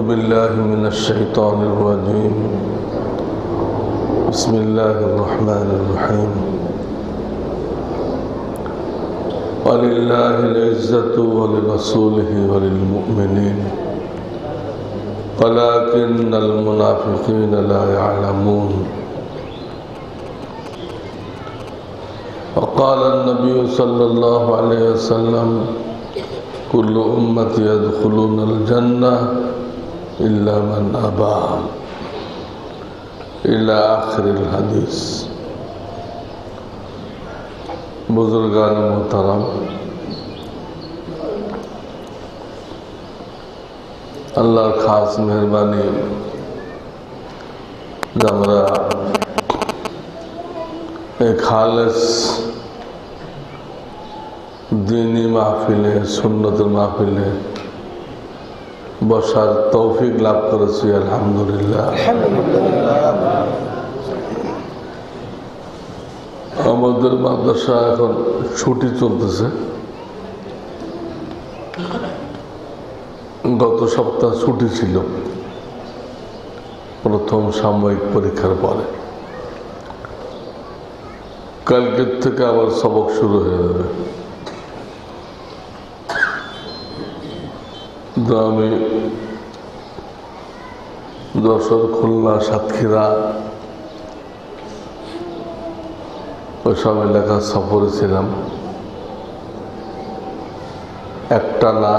بالله من الشيطان الرجيم بسم الله الرحمن الرحيم ولله العزة ولرسوله وللمؤمنين ولكن المنافقين لا يعلمون وقال النبي صلى الله عليه وسلم كل أمتي يدخلون الجنة إلا من أبى إلى آخر الحديث बुजुर्गान मोहतरम अल्लाहर खास मेहरबानी আমরা এই খালেস दीनी महफिले सुन्नतेर महफिले बसार तौफिक लाभ करेছি আলহামদুলিল্লাহ। আমাদের মাদ্রাসা এখন ছুটি চলতেছে, গত সপ্তাহ ছুটি ছিল প্রথম সাময়িক পরীক্ষার পরে। কালকের থেকে আবার সবক শুরু হয়ে যাবে। আমি যশোর, খুলনা, সাতক্ষীরা ওইসব এলাকা সফরে ছিলাম। একটা না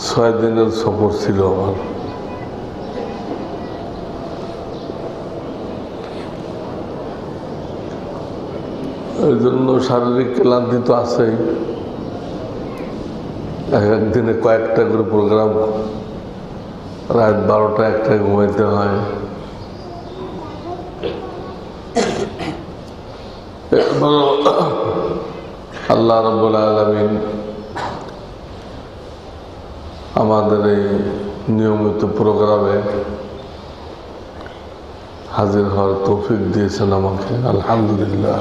6 দিনের সফর ছিল আমার। এই জন্য শারীরিক ক্লান্তি তো আছেই। একদিনে কয়েকটা করে প্রোগ্রাম, রাত 12টা 1টায় ঘুমাইতে হয়। আল্লাহ রাব্বুল আলামিন আমাদের এই নিয়মিত প্রোগ্রামে হাজির হওয়ার তৌফিক দিয়েছেন আমাকে, আলহামদুলিল্লাহ।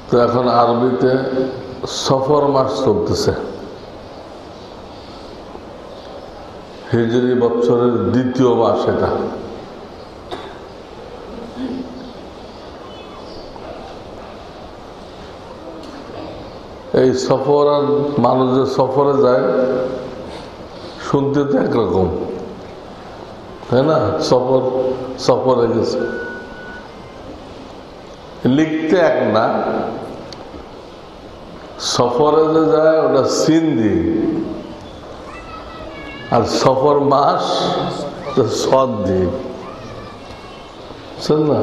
তো এখন আরবিতে সফর মাস চলতেছে, হিজরি বছরের 2য় মাস। এটা এই সফর, আর মানুষ যে সফরে যায় শুনতে তো একরকম, তাই না? সফরে গেছে, লিখতে এক না। সফরে যে যায় ওটা সিন দিয়ে, আর সফর মাস সদ দিয়ে, বুঝছেন না?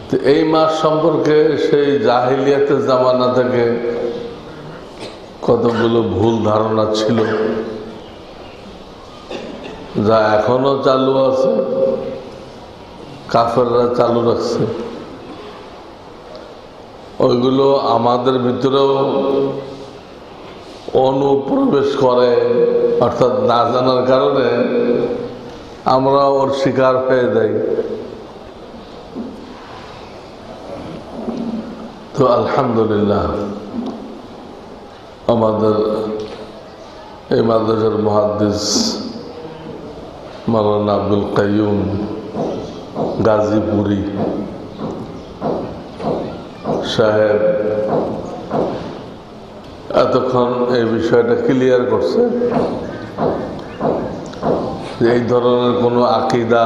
তো এই মাস সম্পর্কে সেই জাহিলিয়াতের জামানা থেকে কতগুলো ভুল ধারণা ছিল, যা এখনো চালু আছে, কাফেররা চালু রাখছে। ওইগুলো আমাদের ভিতরেও অনুপ্রবেশ করে, অর্থাৎ না জানার কারণে আমরা ওর শিকার হয়ে যাই। তো আলহামদুলিল্লাহ, আমাদের এই মাদ্রাসার মুহাদ্দিস মাওলানা আব্দুল কাইয়ুম গাজীপুরি সাহেব এতক্ষণ এই বিষয়টা ক্লিয়ার করছে যে এই ধরনের কোনো আকীদা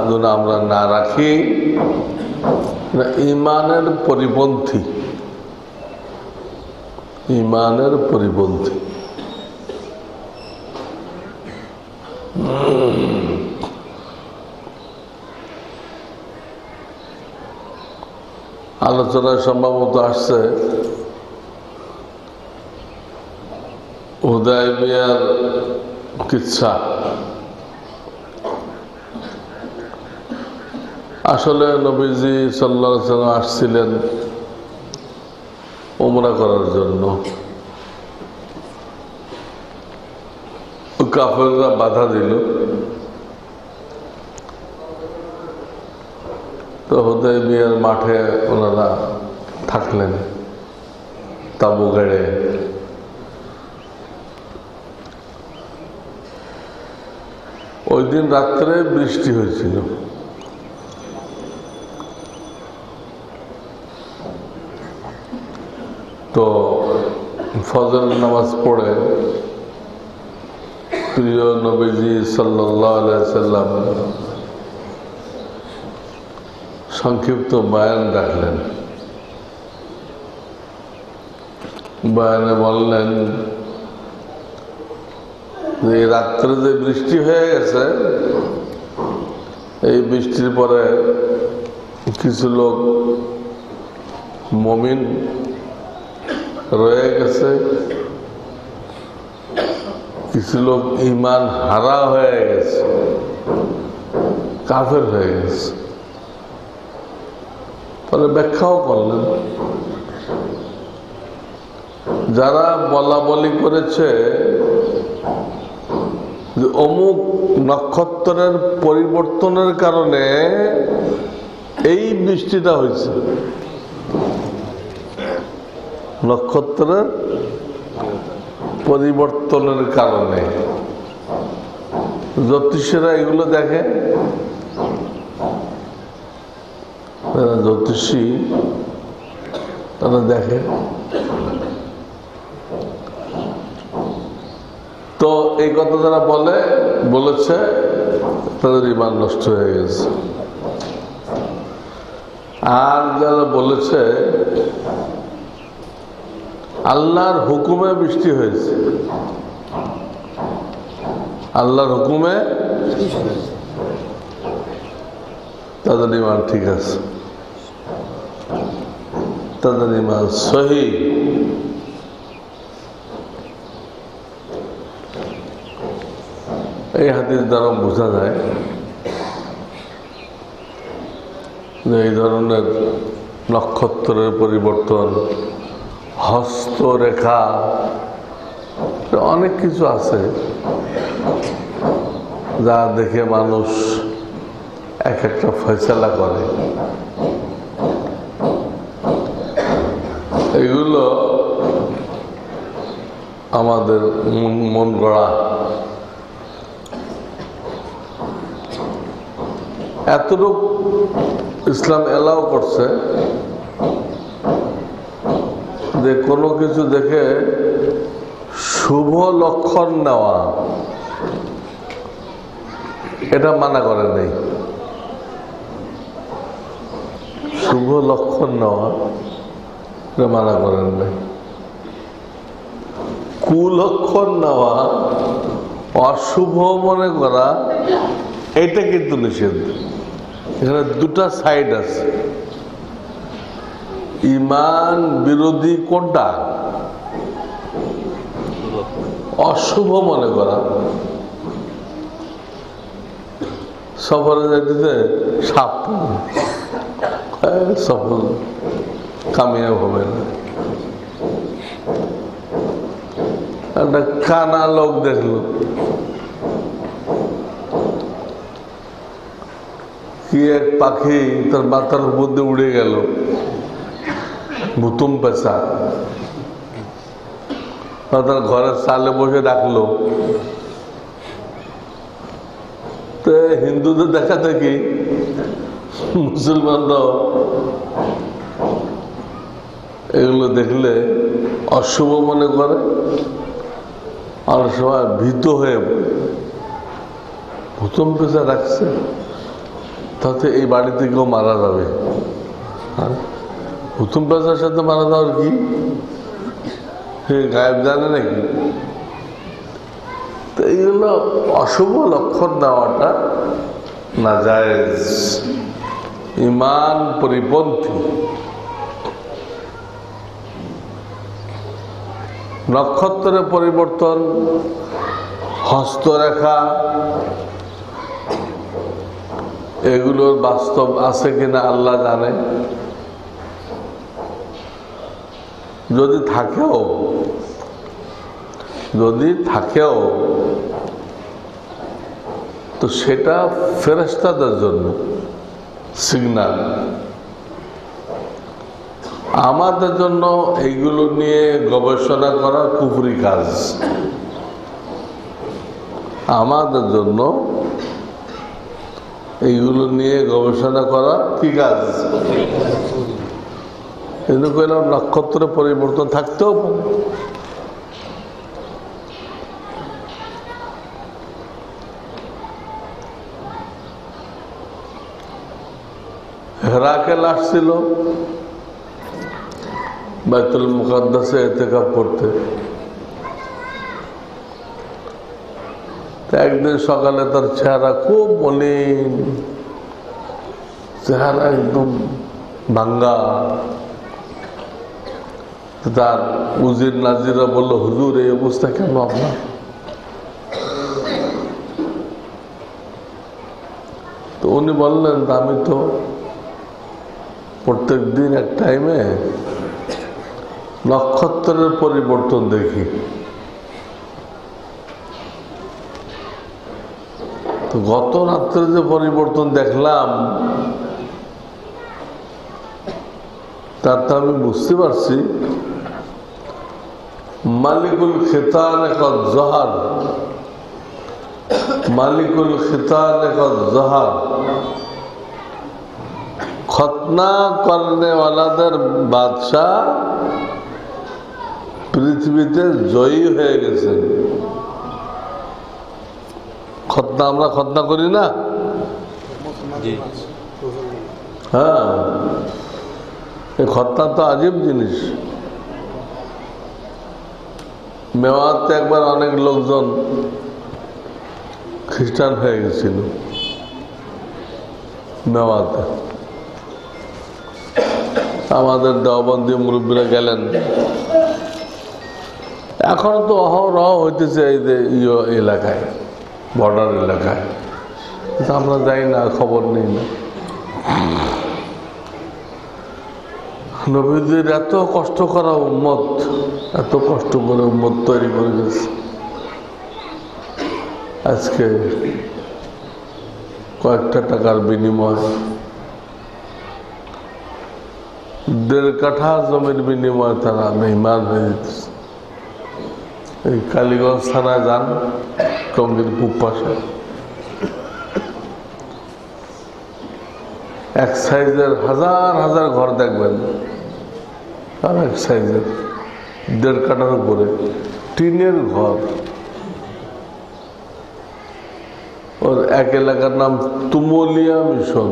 যেন আমরা না রাখি, ইমানের পরিপন্থী, ইমানের পরিপন্থী। আলোচনায় সম্ভবত আসছে হুদায়বিয়ার কিচ্ছা। আসলে নবীজি সাল্লাল্লাহু আলাইহি ওয়াসাল্লাম আসছিলেন উমরা করার জন্য। কাফেররা বাধা দিল। তো হুদায়বিয়ার মাঠে ওনারা থাকলেন তাঁবু গেড়ে। ওই দিন রাত্রে বৃষ্টি হয়েছিল। তো ফজরের নামাজ পড়ে প্রিয় নবীজি সাল্লাল্লাহু আলাইহি সাল্লাম সংক্ষিপ্ত বয়ান রাখলেন। বয়ানে বললেন যে রাত্রে যে বৃষ্টি হয়ে গেছে, এই বৃষ্টির পরে কিছু লোক মুমিন রয়ে গেছে, কিছু লোক ঈমান হারা হয়ে গেছে, কাফের হয়ে গেছে। পরে ব্যাখ্যাও করলেন, যারা বলা বলি করেছে যে অমুক নক্ষত্রের পরিবর্তনের কারণে এই বৃষ্টিটা হয়েছে, নক্ষত্রের পরিবর্তনের কারণে। জ্যোতিষীরা এগুলো দেখে, জ্যোতিষী তারা দেখে। তো এই কথা যারা বলেছে তাদের ঈমান নষ্ট হয়ে গেছে। আর যারা বলেছে আল্লাহর হুকুমে বৃষ্টি হয়েছে, আল্লাহর হুকুমে, তাদের ঈমান ঠিক আছে, তাদের ঈমান সহিহ। এই হাদিস দ্বারা বোঝা যায় যে এই ধরনের নক্ষত্রের পরিবর্তন, হস্তরেখা, অনেক কিছু আছে যা দেখে মানুষ এক একটা ফয়সালা করে। এগুলো আমাদের মন গড়া। এতটুকু ইসলাম এলাও করছে যে কোনো কিছু দেখে শুভ লক্ষণ নেওয়া, এটা মানা করে নেই। শুভ লক্ষণ নেওয়া এটা মানা করেন নাই। কুলক্ষণ নেওয়া, অশুভ মনে করা, এটা কিন্তু নিষেধ। এখানে দুটা সাইড আছে। ঈমান বিরোধী কোনটা? অশুভ মনে করা। সফরে যাইতেছে সাপ, সফল কামিয়াব হবে না। একটা কানা লোক দেখলো, কি এক পাখি তার মাথার উপর দিয়ে উড়ে গেল, ভুতুম পেশা। তার ঘরের সালে বসে ডাকলো। তো হিন্দুদের দেখা দেখি মুসলমানরাও এগুলো দেখলে অশুভ মনে করে, আর সবাই ভীত হয়ে ভুতুম পেশা রাখছে, তাতে এই বাড়িতে কেউ মারা যাবে। ভুতুম পেশার সাথে মারা যাওয়ার কি গায়েব জানে নাকি? তো এইগুলো অশুভ লক্ষণ দেওয়াটা নাজায়েজ, ঈমান পরিপন্থী। নক্ষত্রের পরিবর্তন, হস্তরেখা, এগুলোর বাস্তব আছে কিনা আল্লাহ জানে। যদি থাকেও তো সেটা ফেরেশতাদের জন্য, সিগন্যাল। আমাদের জন্য এইগুলো নিয়ে গবেষণা করা কুফরি কাজ। আমাদের জন্য এইগুলো নিয়ে গবেষণা করা কি কাজ? কিন্তু কইলাম নক্ষত্রের পরিবর্তন থাকতেও পারে। হেরাকেল আসছিল বাইতুল মুকাদ্দাসে ইতিকাফ করতে। একদিন সকালে তার চেহারা খুব মলিন, চেহারা একদম ভাঙ্গা। তার উজির নাজিরা বলল, হুজুর এই অবস্থা কেন আপনার? তো উনি বললেন, আমি তো প্রত্যেক দিন এক টাইমে নক্ষত্রের পরিবর্তন দেখি। তো গত রাত্রে যে পরিবর্তন দেখলাম তার তো আমি বুঝতে পারছি মালিকুল খিতান কদ জহার, মালিকুল খিতান কদ জহার। খতনা করনে ওয়ালাদের বাদশাহ পৃথিবীতে জয়ী হয়ে গেছে। খতনা আমরা খতনা করি না? হ্যাঁ, এই খতনা তো আজীব জিনিস। মেওয়াতে একবার অনেক লোকজন খ্রিস্টান হয়ে গেছিল। মেওয়াতে আমাদের দেওবন্দি মুরব্বীরা গেলেন। এখন তো অহরহ হইতেছে এই যে এলাকায়, বর্ডার এলাকায়, কিন্তু আমরা যাই না, খবর নেই না। নবীদের এত কষ্ট করা উম্মত, এত কষ্ট করে উম্মত তৈরি করে গেছে, আজকে কয়েকটা টাকার বিনিময়, 1.5 কাঠা জমির বিনিময়ে তারা মেহমান হয়ে যেতেছে। এই কালীগঞ্জ থানায় যান, টঙ্গীর পূব পাশে এক সাইজের হাজার হাজার ঘর দেখবেন, আর এক সাইজের 1.5 কাঠার উপরে টিনের ঘর। ওর এক এলাকার নাম তুমলিয়া মিশন।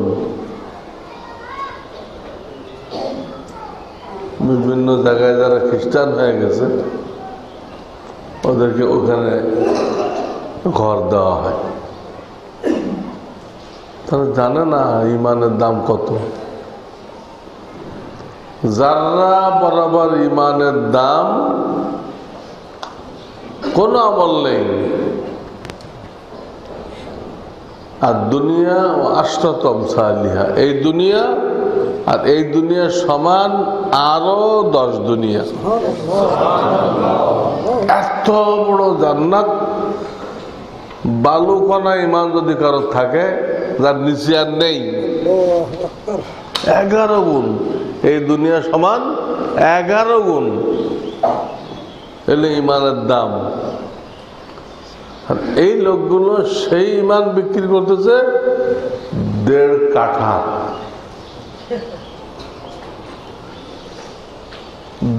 বিভিন্ন জায়গায় যারা খ্রিস্টান হয়ে গেছে ওদেরকে ওখানে ঘর দেওয়া হয়। তারা জানে না ইমানের দাম কত। যারা বরাবর ইমানের দাম কোন আমল নেই। আর দুনিয়া ও আশরাতম সালিহা, এই দুনিয়া আর এই দুনিয়া সমান আরো 10 দুনিয়া। এত বড় জান্নাত, বালুকণা ইমান যদি কারো থাকে, যার নিচে আর নেই, 11 গুণ। এই দুনিয়া সমান 11 গুণ এলে ইমানের দাম। আর এই লোকগুলো সেই ইমান বিক্রি করতেছে 1.5 কাঠা।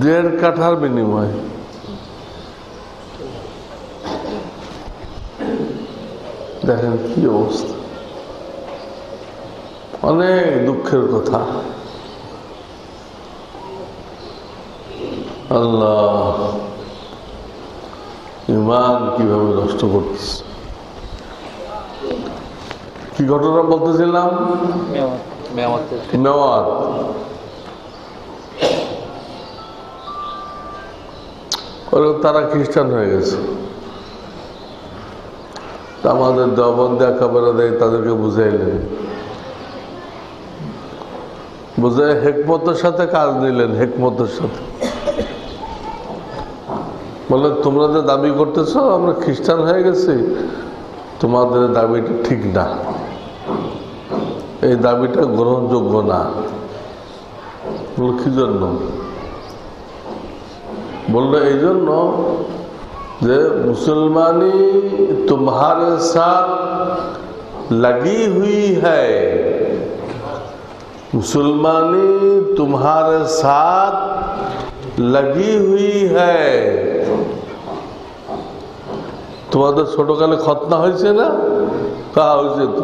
1.5 কাঠার বিনিময়। দেখেন কি অবস্থা, অনেক দুঃখের কথা। আল্লাহ ইমান কিভাবে নষ্ট করতেছে। কি ঘটনা বলতেছিলাম? মেওয়াত। তারা খ্রিস্টান হয়ে গেছে। আমাদের দেওবন্দি একেবারে দেয়, তাদেরকে বুঝাইলেন, বুঝাই হেকমতের সাথে কাজ নিলেন। হেকমতের সাথে বলে, তোমরা যে দাবি করতেছো আমরা খ্রিস্টান হয়ে গেছি, তোমাদের দাবিটা ঠিক না। এই দাবিটা গ্রহণযোগ্য না। বলল কি জন্য? বললো এই জন্য যে মুসলমানি तुम्हारे साथ लगी हुई है, मुसलमानी तुम्हारे साथ लगी हुई है। তোমাদের ছোটকালে খতনা হয়েছে না? কাহা হয়েছে তো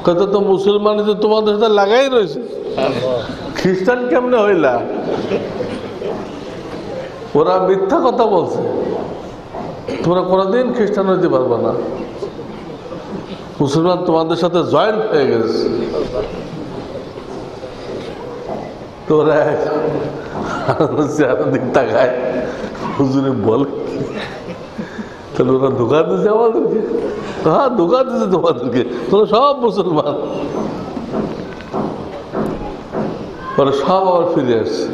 কত তো মুসলমানি তো তোমাদের সাথে লাগাই রয়েছে। খ্রিস্টান কেমনে হইলা? ওরা মিথ্যা কথা বলছে, তোমরা কোনোদিন খ্রিস্টান হইতে পারবে না, মুসলমান তোমাদের সাথে জয়েন্ট হয়ে গেছে। তোরা আরো দিক তাকায় হুজুরে বলে, তাহলে ওরা ধোকা দিচ্ছে আমাদেরকে। হ্যাঁ, ধোকা দিচ্ছে তোমাদেরকে, তোরা সব মুসলমান। ওরা সব আবার ফিরে আসছে,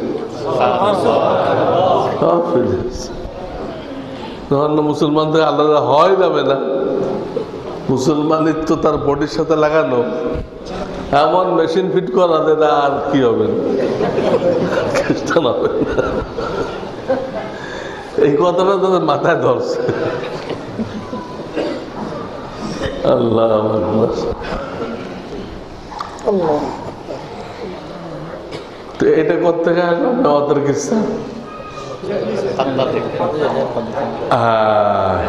সব ফিরে আসছে। তখন মুসলমান থেকে আলাদা হয় যাবে না। মুসলমানিত্ব তার বডির সাথে লাগানো, এমন মেশিন ফিট করা যে না আর কি হবে না, খ্রিস্টান হবে না। এই কথাটা তাদের মাথায় ধরছে। আল্লাহ তো এটা করতে গেলে আমাদের কিসা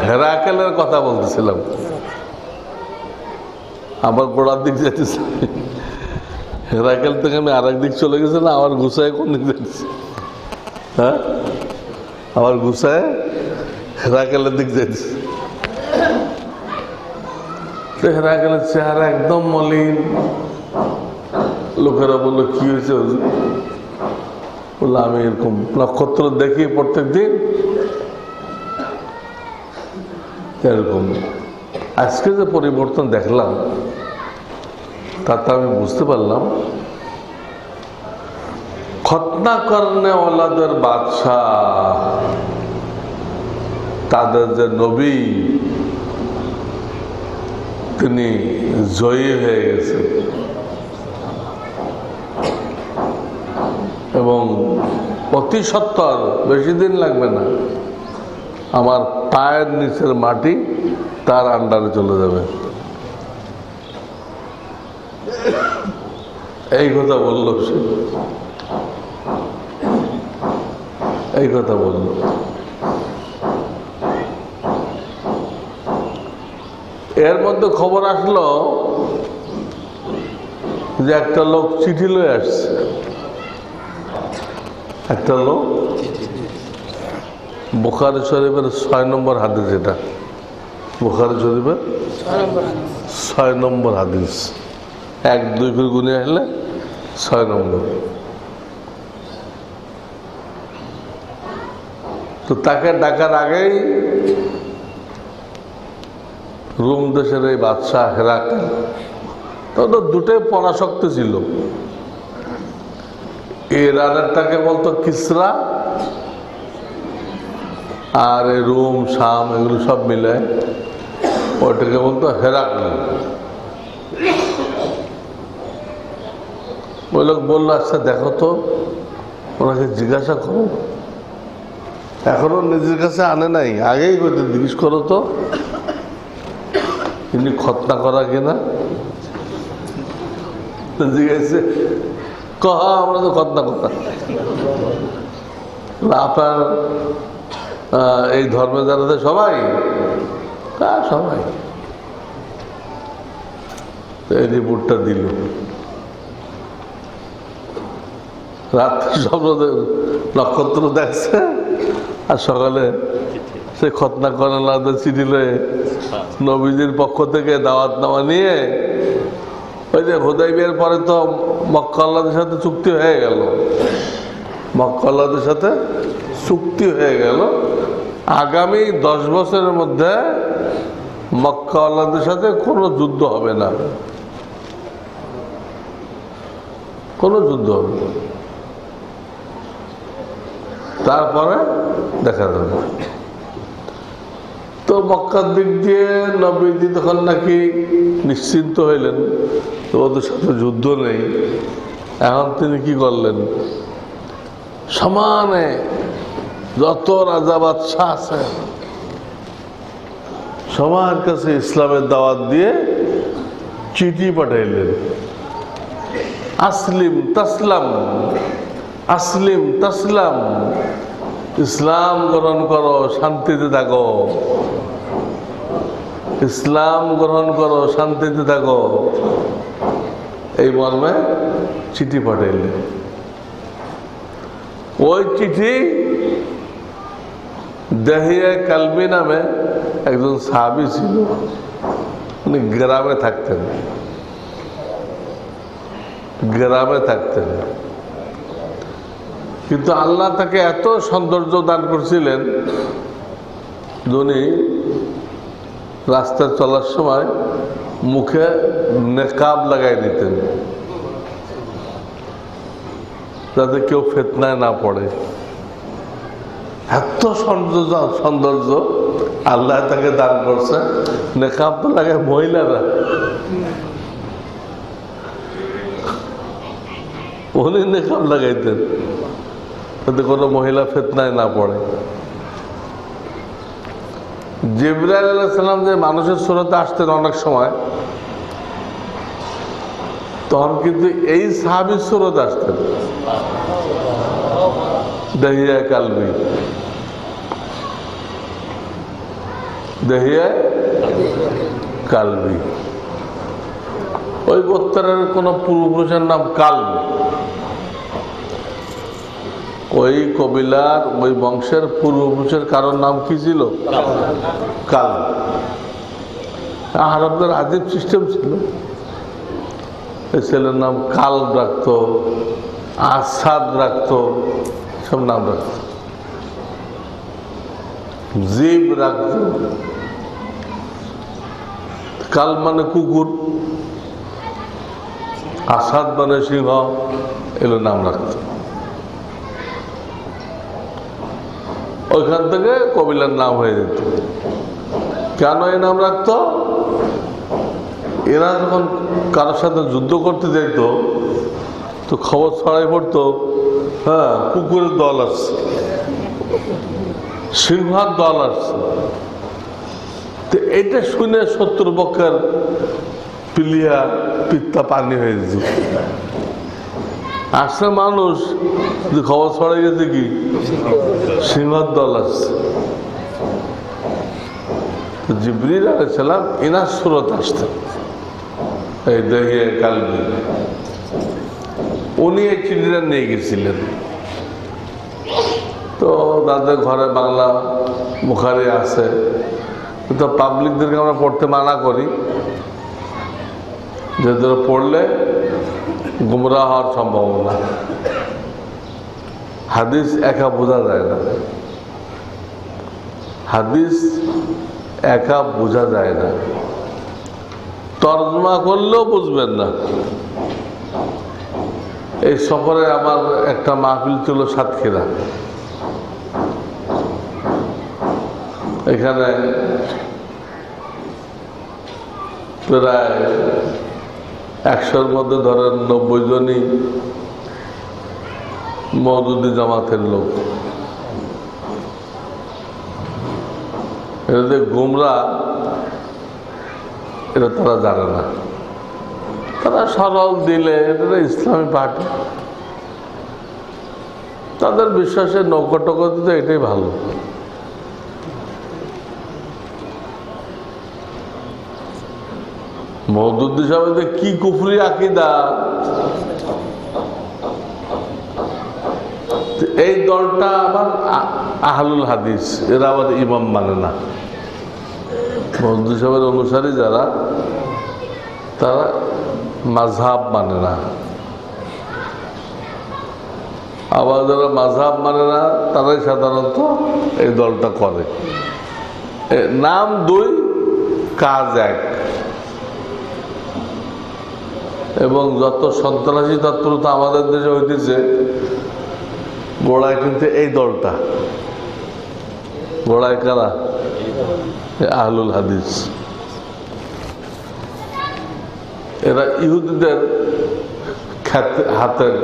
হেরাকেলের কথা বলতেছিলাম। আবার গোড়ার দিক যেতেছি, হেরাকেল থেকে আমি আরেক দিক চলে গেছি না, আবার গুছায় কোন দিক যাচ্ছি? হ্যাঁ, আবার গুছায় হেরাকেলের দিক যাচ্ছি। হেরাকেলের চেহারা একদম মলিন। লোকেরা বললো কি হয়েছে? বললো আমি এরকম নক্ষত্র দেখি প্রত্যেক দিন, এরকম আজকে যে পরিবর্তন দেখলাম তাতে আমি বুঝতে পারলাম খতনা করনে ওয়ালাদের বাদশাহ, তাদের যে নবী, তিনি জয়ী হয়ে গেছে এবং অতি সত্বর, বেশি দিন লাগবে না, আমার পায়ের নিচের মাটি তার আন্ডারে চলে যাবে। এই কথা বলল সে, এই কথা বলল। এর মধ্যে খবর আসলো যে একটা লোক চিঠি লয়ে আসছে। একটা লোক বুখারী শরীফের 6 নম্বর হাদিস, এটা বুখারী শরীফের 6 নম্বর হাদিস, 1-2 করে গুনে আসলে 6 নম্বর। তো তাকে ডাকার আগেই রোম দেশের এই বাদশাহ হেরাকেল, তো দুটোই পরাশক্তি ছিল। ইরানেরটাকে বলতো কিসরা, আর এই রোম শাম এগুলো সব মিলে ওইটাকে বলতো হেরাকেল। ওই লোক বললো আচ্ছা দেখো তো, ওনাকে জিজ্ঞাসা করো। এখনো নিজের কাছে আনে নাই, আগেই বলতে জিজ্ঞেস করো তো ইনি খতনা করা কিনা। জিজ্ঞাসা কহা আমরা তো খতনা করা। আপনার এই ধর্মে যারা সবাই, সবাই এই রিপোর্টটা দিল। রাত্রে স্বপ্ন নক্ষত্র দেখছে, আর সকালে সে খতনা করার চিঠি লয়ে নবীজির পক্ষ থেকে দাওয়াতনামা নিয়ে, ওই যে হুদাইবিয়ার পরে তো মক্কা আল্লাহদের সাথে চুক্তি হয়ে গেল, মক্কা আল্লাহদের সাথে চুক্তি হয়ে গেল আগামী 10 বছরের মধ্যে মক্কা আল্লাহদের সাথে কোনো যুদ্ধ হবে না, কোনো যুদ্ধ হবে না। তারপরে দেখা যাবে। তো মক্কার দিক দিয়ে নবীজি তখন নাকি নিশ্চিন্ত হইলেন, তো ওদের সাথে যুদ্ধ নেই। এখন তিনি কি করলেন, সমানে যত রাজা বাদশাহ আছে সবার কাছে ইসলামের দাওয়াত দিয়ে চিঠি পাঠাইলেন, আসলিম তাসলাম, আসলিম তাসলাম, ইসলাম গ্রহণ করো শান্তিতে থাকো, ইসলাম গ্রহণ করো শান্তিতে থাকো, এই মর্মে চিঠি পাঠাইলেন। ওই চিঠি দেহিয়া কালবি নামে একজন সাহাবী ছিল, উনি গ্রামে থাকতেন, গ্রামে থাকতেন, কিন্তু আল্লাহ তাকে এত সৌন্দর্য দান করছিলেন, উনি রাস্তায় চলার সময় মুখে নেকাব লাগাই দিতেন যাতে কেউ ফিতনায় না পড়ে। এত সৌন্দর্য আল্লাহ তাকে দান করছে। নেকাব তো লাগে মহিলারা, উনি নেকাব লাগাইতেন যাতে কোনো মহিলা ফিতনায় না পড়ে। জিবরাইল আলাইহিস সালাম যে মানুষের সুরতে আসতেন অনেক সময়, তখন কিন্তু এই সাহাবীর সুরতে আসতেন, দেহিয়া কালবি, দেহিয়া কালবি। ওই গোত্রের কোন পূর্বপুরুষের নাম কালব, ওই কবিলার ওই বংশের পূর্বপুরুষের কারোর নাম কি ছিল? কালব। আরবদের আজীব সিস্টেম ছিল, এই ছেলের নাম কালব রাখতো, আসাদ রাখতো, সব নাম রাখতো, জিব রাখতো। কাল মানে কুকুর, আসাদ মানে সিংহ, এগুলো নাম রাখতো। ওইখান থেকে কবিলার নাম হয়ে যেত। কেন এই নাম রাখতো? এরা যখন কারোর সাথে যুদ্ধ করতে যেত তো খবর ছড়াই পড়তো, হ্যাঁ কুকুরের দল আসছে, সিংহার দল আসছে। তো এটা শুনে শত্রুপক্ষের পিলিয়া পিত্তা পানি হয়ে যেত। আসলে মানুষ খবর ছড়াই গেছে কি সিংহার দল আসছে। জিবরিল আলাইহিস সালাম ইনার সুরত আসতেন, এই দেহিয়া কালবি। উনি এই চিঠিটা নিয়ে গেছিলেন। তো তাদের ঘরে বাংলা বুখারি আছে, কিন্তু পাবলিকদেরকে আমরা পড়তে মানা করি, যেহেতু পড়লে গুমরাহ হওয়ার সম্ভাবনা। হাদিস একা বোঝা যায় না, হাদিস একা বোঝা যায় না, তর্জমা করলেও বুঝবেন না। এই সফরে আমার একটা মাহফিল ছিল সাতক্ষীরা, এখানে প্রায় 100-র মধ্যে ধরেন 90 জনই মওদুদি জামাতের লোক। এটা যে গুমরা এটা তারা জানে না, তারা সরল দিলে এটা ইসলামী পার্টি, তাদের বিশ্বাসের নৌকটকতে এটাই ভালো। মওদুদি সাহেব কি কুফরি আকীদা, এই দলটা আবার আহলুল হাদিস, এরা আবার ইমাম মানে না। মওদুদি সাহেবের অনুসারী যারা, তারা মাযহাব মানে না। আবার যারা মাযহাব মানে না তারাই সাধারণত এই দলটা করে। নাম দুই, কাজ এক। এবং যত সন্ত্রাসী তৎপরতা আমাদের দেশে হইতেছে, গোড়ায় কিন্তু এই দলটা, গোড়ায় কারা? আহলুল হাদিস। এরা ইহুদিদের হাতের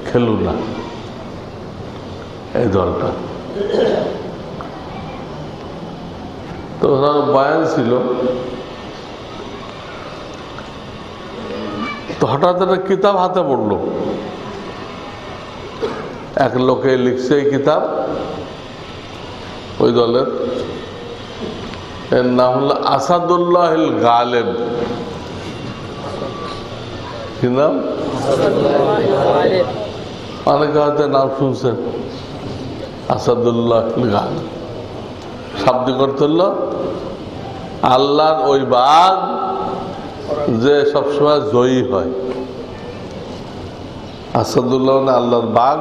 খেলুনা, এই দলটা। তো ওরা বয়ান ছিল, তো হঠাৎ একটা কিতাব হাতে পড়লো। এক লোকে লিখছে এই কিতাব, ওই দলের, এর নাম হলো আসাদুল্লাহ গালেব। কি নাম? অনেকে হয়তো নাম শুনছেন, আসাদুল্লাহ গালেব। শাব্দিক অর্থ হল আল্লাহর ওই বাঘ যে সবসময় জয়ী হয়। আসাদুল্লাহ মানে আল্লাহর বাঘ,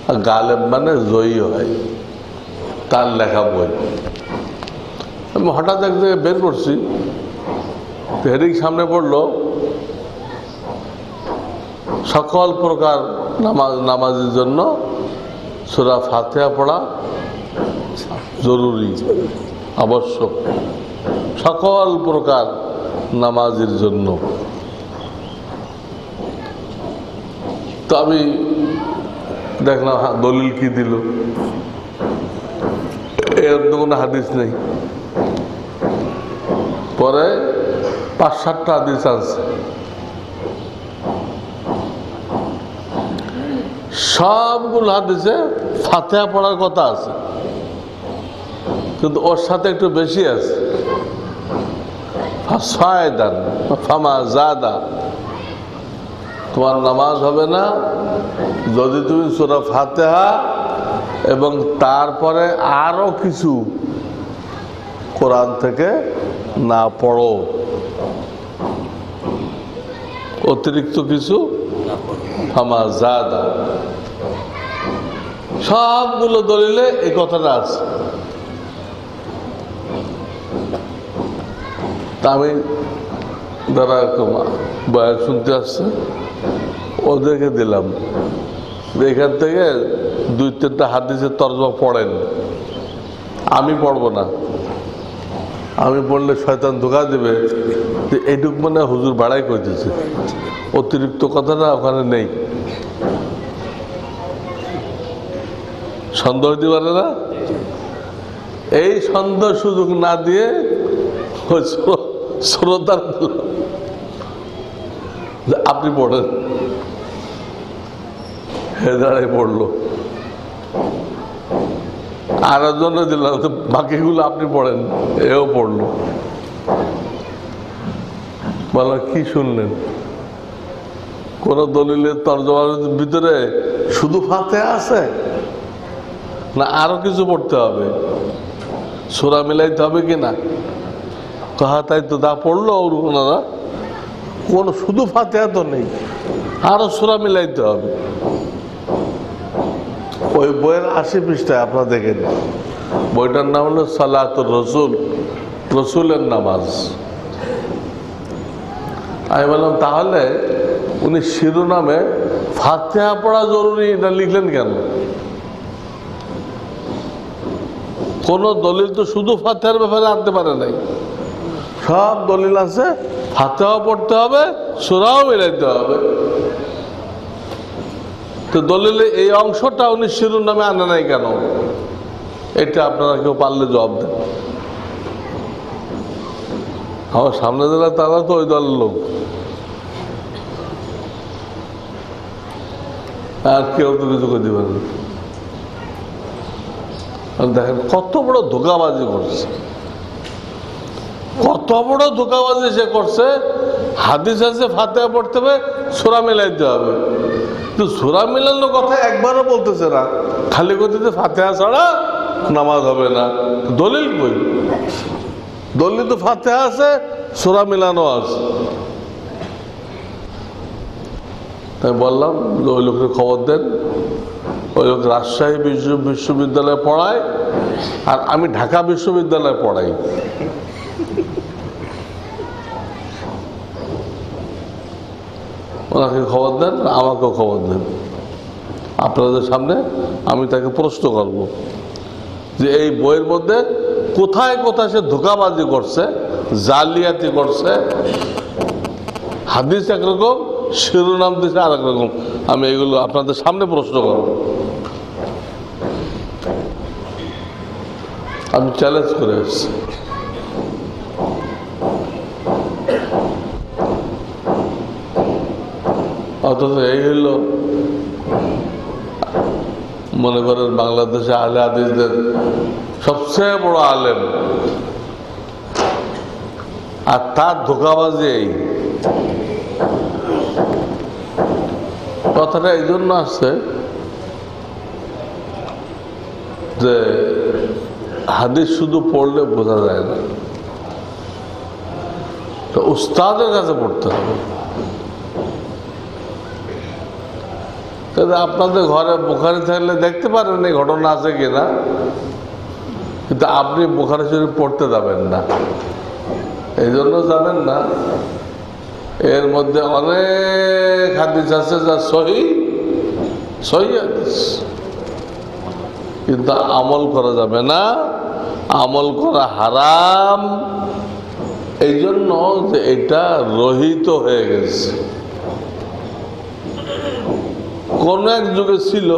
আর গালেব মানে জয়ী হয়, তার লেখা বই। আমি হঠাৎ এক জায়গায় বের করছি, হেডিং সামনে পড়লো সকল প্রকার নামাজের জন্য সূরা ফাতিহা পড়া জরুরি, আবশ্যক, সকল প্রকার নামাজের জন্য। তো আমি দেখলাম দলিল কি দিল, এরকম তো কোনো হাদিস নেই। পরে ৫-৭টা হাদিস আছে, সবগুলো হাদিসে ফাতিহা পড়ার কথা আছে, কিন্তু ওর সাথে একটু বেশি আছে, ফাসায়দান ফামা জাদা, তোমার নামাজ হবে না যদি তুমি সূরা ফাতিহা এবং তারপরে আরো কিছু কোরআন থেকে না পড়ো, অতিরিক্ত কিছু, ফামা জাদা। সবগুলো দলিলে এই কথাটা আছে। তা আমি যারা বয়ান শুনতে আসছে ওদেরকে দিলাম, এখান থেকে ২-৩টা হাদিসের তরজমা পড়েন, আমি পড়বো না। আমি পড়লে শয়তান ধোঁকা দেবে যে এইটুক মানে হুজুর বাড়াই করতেছে, অতিরিক্ত কথাটা ওখানে নেই। সন্দেহ দিতে পারে না, এই সন্দেহ সুযোগ না দিয়ে শ্রোতার আপনি পড়েন, হে দাঁড়াই পড়লো, আর জন্য দিলাম বাকিগুলো আপনি পড়েন, এও পড়লো। বলো কি শুনলেন? কোন দলিলের তরজমার ভিতরে শুধু ফাতিহা আছে না আরো কিছু পড়তে হবে, সূরা মিলাইতে হবে কিনা? তাই তো দা পড়লো ওনারা, কোন শুধু ফাতিহা তো নেই, আরো সূরা মিলাইতে হবে। ওই বইয়ের ৮০ পৃষ্ঠায় আপনারা দেখেন, বইটার নাম হলো সালাতুর রসুল, রসুলের নামাজ। আমি বললাম তাহলে উনি শিরোনামে ফাতিহা পড়া জরুরি এটা লিখলেন কেন? কোন দলিল তো শুধু ফাতিহার ব্যাপারে আনতে পারে নাই, সব দলিল আছে ফাতিহাও পড়তে হবে, সূরাও মিলাইতে হবে। তো দলিলে এই অংশটা উনি শিরোনামে আনে নাই কেন? এটা আপনারা কেউ পারলে জবাব দেন। আমার সামনে দিলে তারা তো ওই দলের লোক, আর কেউ তো কিছু করে দিবেন। দেখেন কত বড় ধোঁকাবাজি করছে, কত বড় ধোঁকাবাজি সে করছে। হাদিস আছে ফাতিহা পড়তে হবে, সূরা মিলাইতে হবে, কিন্তু সূরা মিলানোর কথা একবারও বলতেছে না, খালি করতেছে ফাতিহা ছাড়া নামাজ হবে না। দলিল কই? দলিল তো ফাতিহা আছে, সূরা মিলানো আছে। তাই বললাম যে ওই লোকের খবর দেন, ওই লোক রাজশাহী বিশ্ববিদ্যালয়ে পড়ায় আর আমি ঢাকা বিশ্ববিদ্যালয়ে পড়াই। ওনাকে খবর দেন, আমাকেও খবর দেন, আপনাদের সামনে আমি তাকে প্রশ্ন করব যে এই বইয়ের মধ্যে কোথায় কোথায় সে ধোঁকাবাজি করছে, জালিয়াতি করছে। হাদিস একরকম, শিরোনাম দিছে আর একরকম। আমি এগুলো আপনাদের সামনে প্রশ্ন করব, আমি চ্যালেঞ্জ করে এসেছি। অথচ এই হইল মনে করেন বাংলাদেশে আহলে হাদিসদের সবচেয়ে বড় আলেম, আর তার ধোঁকাবাজি। এই কথাটা এই জন্য আসছে যে হাদিস শুধু পড়লে বোঝা যায় না, তো উস্তাদের কাছে পড়তে হবে। আপনাদের ঘরে বুখারী থাকলে দেখতে পারেন এই ঘটনা আছে কিনা, কিন্তু আপনি বুখারী শরীফ পড়তে যাবেন না। এই জন্য যাবেন না, এর মধ্যে অনেক হাদিস আছে যা সহিহ হাদিস, কিন্তু আমল করা যাবে না, আমল করা হারাম। এই জন্য যে এটা রহিত হয়ে গেছে। কোন এক যুগে ছিল,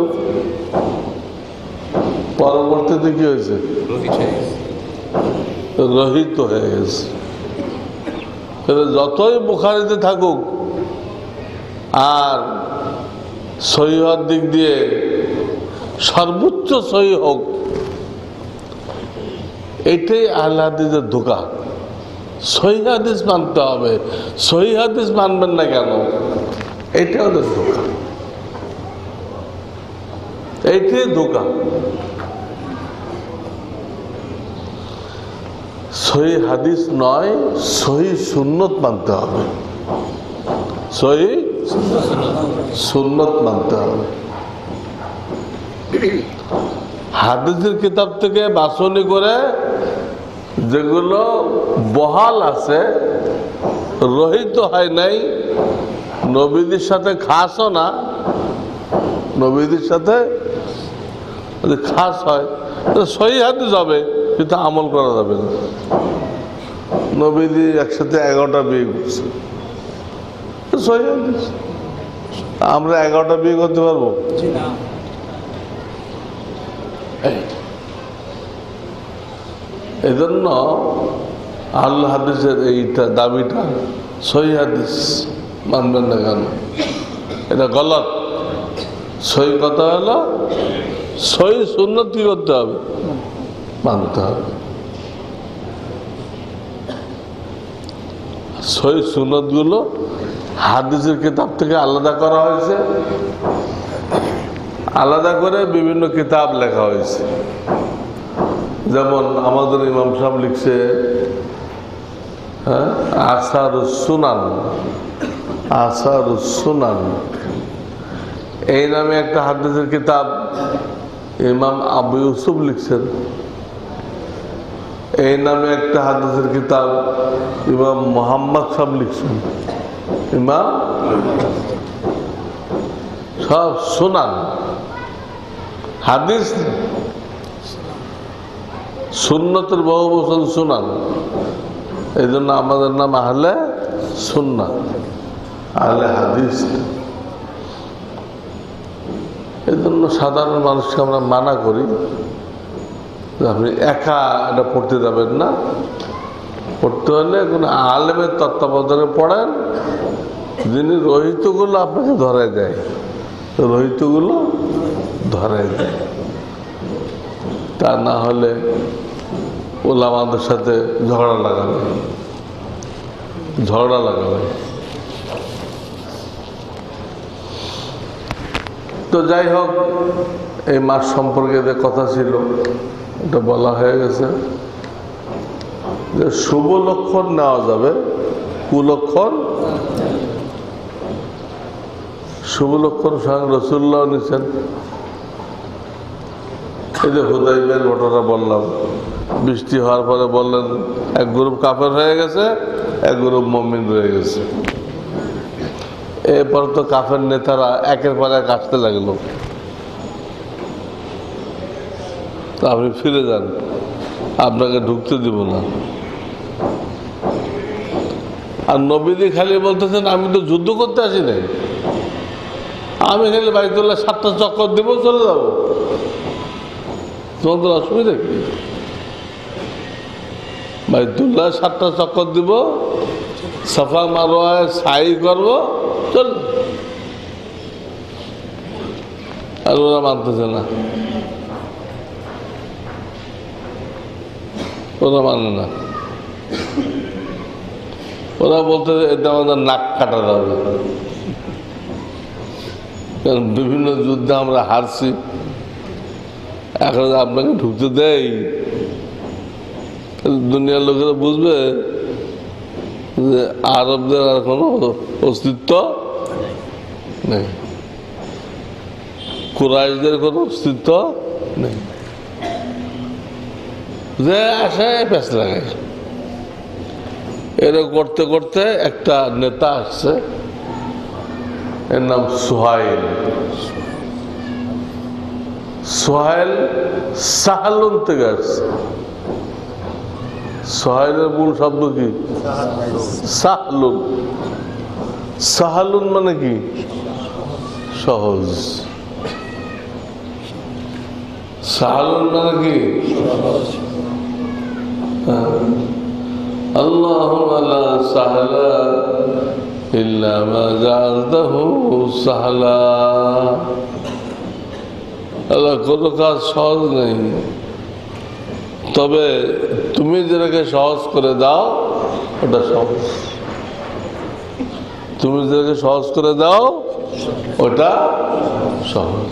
পরবর্তীতে কি হয়েছে? রহিত হয়ে গেছে। যতই বুখারীতে থাকুক আর সহিহর দিক দিয়ে সর্বোচ্চ সহিহ হোক, এটাই আহলে হাদিসের ধোঁকা। সহিহ হাদিস মানতে হবে, সহিহ হাদিস মানবেন না কেন? এইটা ওদের ধোঁকা, এইটাই ধোঁকা। সহিহ হাদিস নয়, সহিহ সুন্নত মানতে হবে, সহিহ সুন্নত মানতে হবে। হাদিসের কিতাব থেকে বাছনি করে যেগুলো বহাল আছে, রহিত হয় নাই, নবীদের সাথে খাসও না, নবীদের সাথে যদি খাস হয় সহিহ হাদিস হবে, কিন্তু আমল করা যাবে না। নবীদি একসাথে 11টা বিয়ে করছে, সহিহ হাদিস। আমরা 11টা বিয়ে করতে পারবো? এই জন্য আহলে হাদিসের এইটা দাবিটা, সহিহ হাদিস মানবেন না কেন? এটা গলত। সহিহ কথা হলো সহিহ সুন্নত কি করতে হবে? মানতে হবে। সহিহ সুন্নত গুলো হাদিসের কিতাব থেকে আলাদা করা হয়েছে, আলাদা করে বিভিন্ন কিতাব লেখা হয়েছে। যেমন আমাদের ইমাম সাহেব লিখছে আসারুস সুনান, আসারুস সুনান এই নামে একটা হাদিসের কিতাব ইমাম আবু ইউসুফ লিখছেন। এই নামে একটা হাদিসের কিতাব ইমাম মুহাম্মদ সাহেব লিখছেন। ইমাম সব সুনান, হাদিস সুন্নতের বহু বচন সুনান। এই জন্য আমাদের নাম আহলে সুন্নাহ, আহলে হাদিস। এই জন্য সাধারণ মানুষকে আমরা মানা করি যে আপনি একা এটা পড়তে যাবেন না, পড়তে হলে কোনো আলেমের তত্ত্বাবধানে পড়েন, যিনি রহিতগুলো আপনাকে ধরে দেয়, রহিতগুলো ধরে দেয়। তা না হলে ওলামাদের সাথে ঝগড়া লাগাবে, ঝগড়া লাগাবে। তো যাই হোক, এই মাস সম্পর্কে যে কথা ছিল এটা বলা হয়ে গেছে যে শুভ লক্ষণ নেওয়া যাবে, কুলক্ষণ। শুভ লক্ষণ স্বয়ং রাসূলুল্লাহ নিছেন। এই যে হুদাইবিয়ার ঘটনা বললাম, বৃষ্টি হওয়ার পরে বললেন এক গ্রুপ কাফের হয়ে গেছে, এক গ্রুপ মুমিন রয়ে গেছে। এরপর তো কাফের নেতারা একের পর এক আসতে লাগলো। আপনি ফিরে যান, আপনাকে ঢুকতে দিব না। আর নবীজি খালি বলতেছেন আমি তো যুদ্ধ করতে আসি নাই, আমি খালি বাইতুল্লাহ 7টা চক্কর দিব, চলে যাবো, তোমাদের অসুবিধা কি? বাইতুল্লাহ 7টা চক্কর দিব, সাফা মারওয়ায় সাই করবো, চল। আর ওরা মানতেছে না, ওরা মানে না। ওরা বলতে এটা আমাদের নাক কাটা যাবে, কারণ বিভিন্ন যুদ্ধে আমরা হারছি, এখন আপনাকে ঢুকতে দেয়, দুনিয়ার লোকেরা বুঝবে যে আরবদের আর কোনো অস্তিত্ব নেই, কুরাইশদের কোনো অস্তিত্ব নেই, যে আসে পেছ লাগায়। এরকম করতে করতে একটা নেতা আসছে, এর নাম সুহাইল। সুহাইল সাহালুন থেকে আসছে। সুহাইলের মূল শব্দ কি? সাহলুন। সাহালুন মানে কি? সহজ। সাহালুন মানে কি? আল্লাহুম্মা লা সাহলা ইল্লা মা জাআলতাহু সাহলা। আল্লাহ, কোনো কাজ সহজ নেই, তবে তুমি যেটাকে সহজ করে দাও ওটা সহজ। তুমি যেটাকে সহজ করে দাও ওটা সহজ।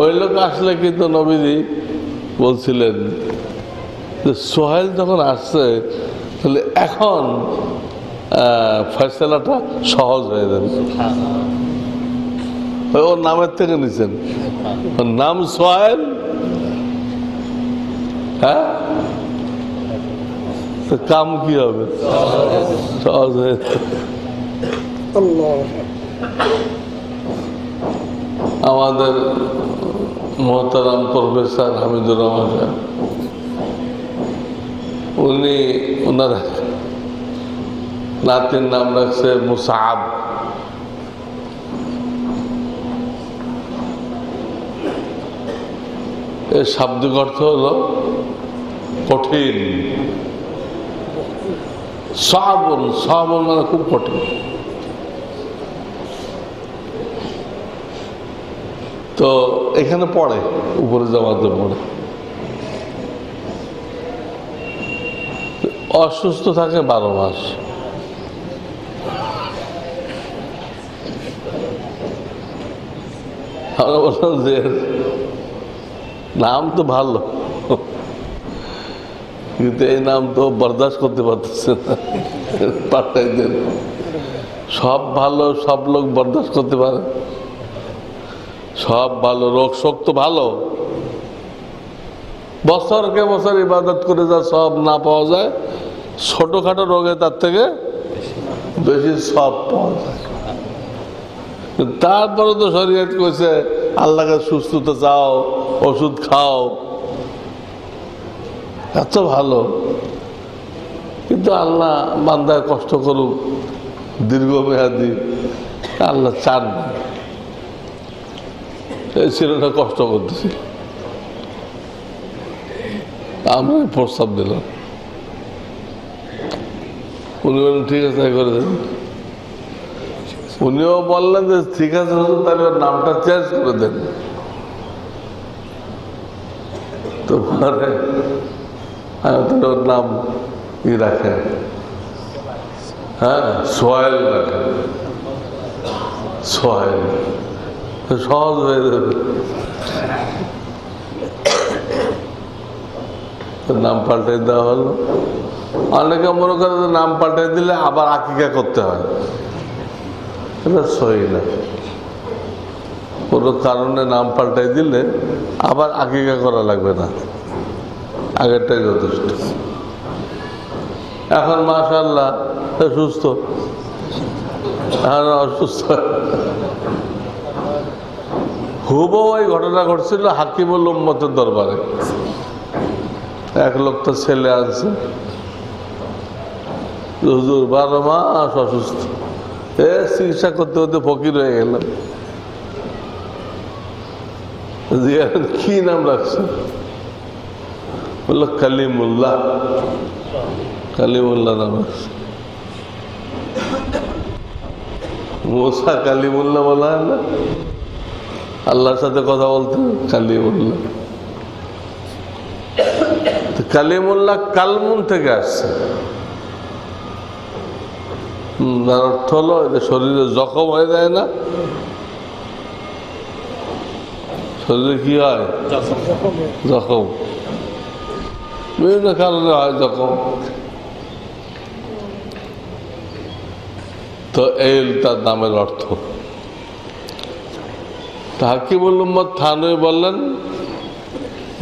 ওই লোক আসলে কিন্তু নবীজি বলছিলেন যে সোহেল যখন আসছে তাহলে এখন ফয়সালাটা সহজ হয়ে যাবে। ওর নামের থেকে নিছেন, ওর নাম সোহেল। হ্যাঁ, তো কাম কি হবে? সহজ হয়ে আমাদের মোহতারাম প্রফেসর হামিদুর রহমান সাহেব, উনি ওনার নাতির নাম রাখছে মুসাআব। এর শাব্দিক অর্থ হলো কঠিন। সাবন, সাবন মানে খুব কঠিন। তো এখানে পড়ে, উপরে জামাতে পড়ে, অসুস্থ থাকে 12 মাস। আমরা বললাম যে নাম তো ভালো, কিন্তু এই নাম তো বরদাস্ত করতে পারতেছে না, পাল্টাই দেন। সব ভালো, সব লোক বরদাস্ত করতে পারে, সব ভালো, রোগ শোক তো ভালো, বছরকে বছর ইবাদত করে যা সব না পাওয়া যায়, ছোটখাটো রোগে তার থেকে বেশি সব পাওয়া যায়। তারপরে তো শরীয়ত কইছে আল্লাহকে সুস্থতা চাও, ওষুধ খাও, এত ভালো, কিন্তু আল্লাহ বান্দায় কষ্ট করুক দীর্ঘমেয়াদী, আল্লাহ চান না। এই ছেলেটা কষ্ট করতেছি, আমরা প্রস্তাব দিলাম, উনি বললেন ঠিক আছে তাই করে দেন। উনিও বললেন যে ঠিক আছে হুজুর, তাহলে ওর নামটা চেঞ্জ করে দেন। তো পরে তাহলে ওর নাম ই রাখেন, হ্যাঁ সোহেল রাখেন, সোহেল, সহজ হয়ে যাবে। নাম পাল্টাই দেওয়া হলো। অনেকে মনে করে যে নাম পাল্টাই দিলে আবার আকিকা করতে হয়, এটা সহি না। কোনো কারণে নাম পাল্টাই দিলে আবার আকিকা করা লাগবে না, আগেরটাই যথেষ্ট। এখন মাশাআল্লাহ সুস্থ, এখন অসুস্থ হুবহু এই ঘটনা ঘটছিল হাকিমুল উম্মতের দরবারে। এক লোক তো ছেলে আছে, হুজুর 12 মাস অসুস্থ, চিকিৎসা করতে করতে ফকির হয়ে গেলাম। কি নাম রাখছে? বললো কালিমুল্লাহ। কালিমুল্লাহ নাম রাখছে। মুসা কালিমুল্লাহ বলা হয় না? আল্লাহর সাথে কথা বলতে কালিমুল্লাহ। কালিমুল্লাহ কালমুন থেকে আসছে। তার অর্থ হলো শরীরে জখম হয়ে যায় না, শরীরে কি হয়? জখম। বিভিন্ন কারণে হয় জখম। তো এই তার নামের অর্থ। হাকিমুল উম্মত থানভী বললেন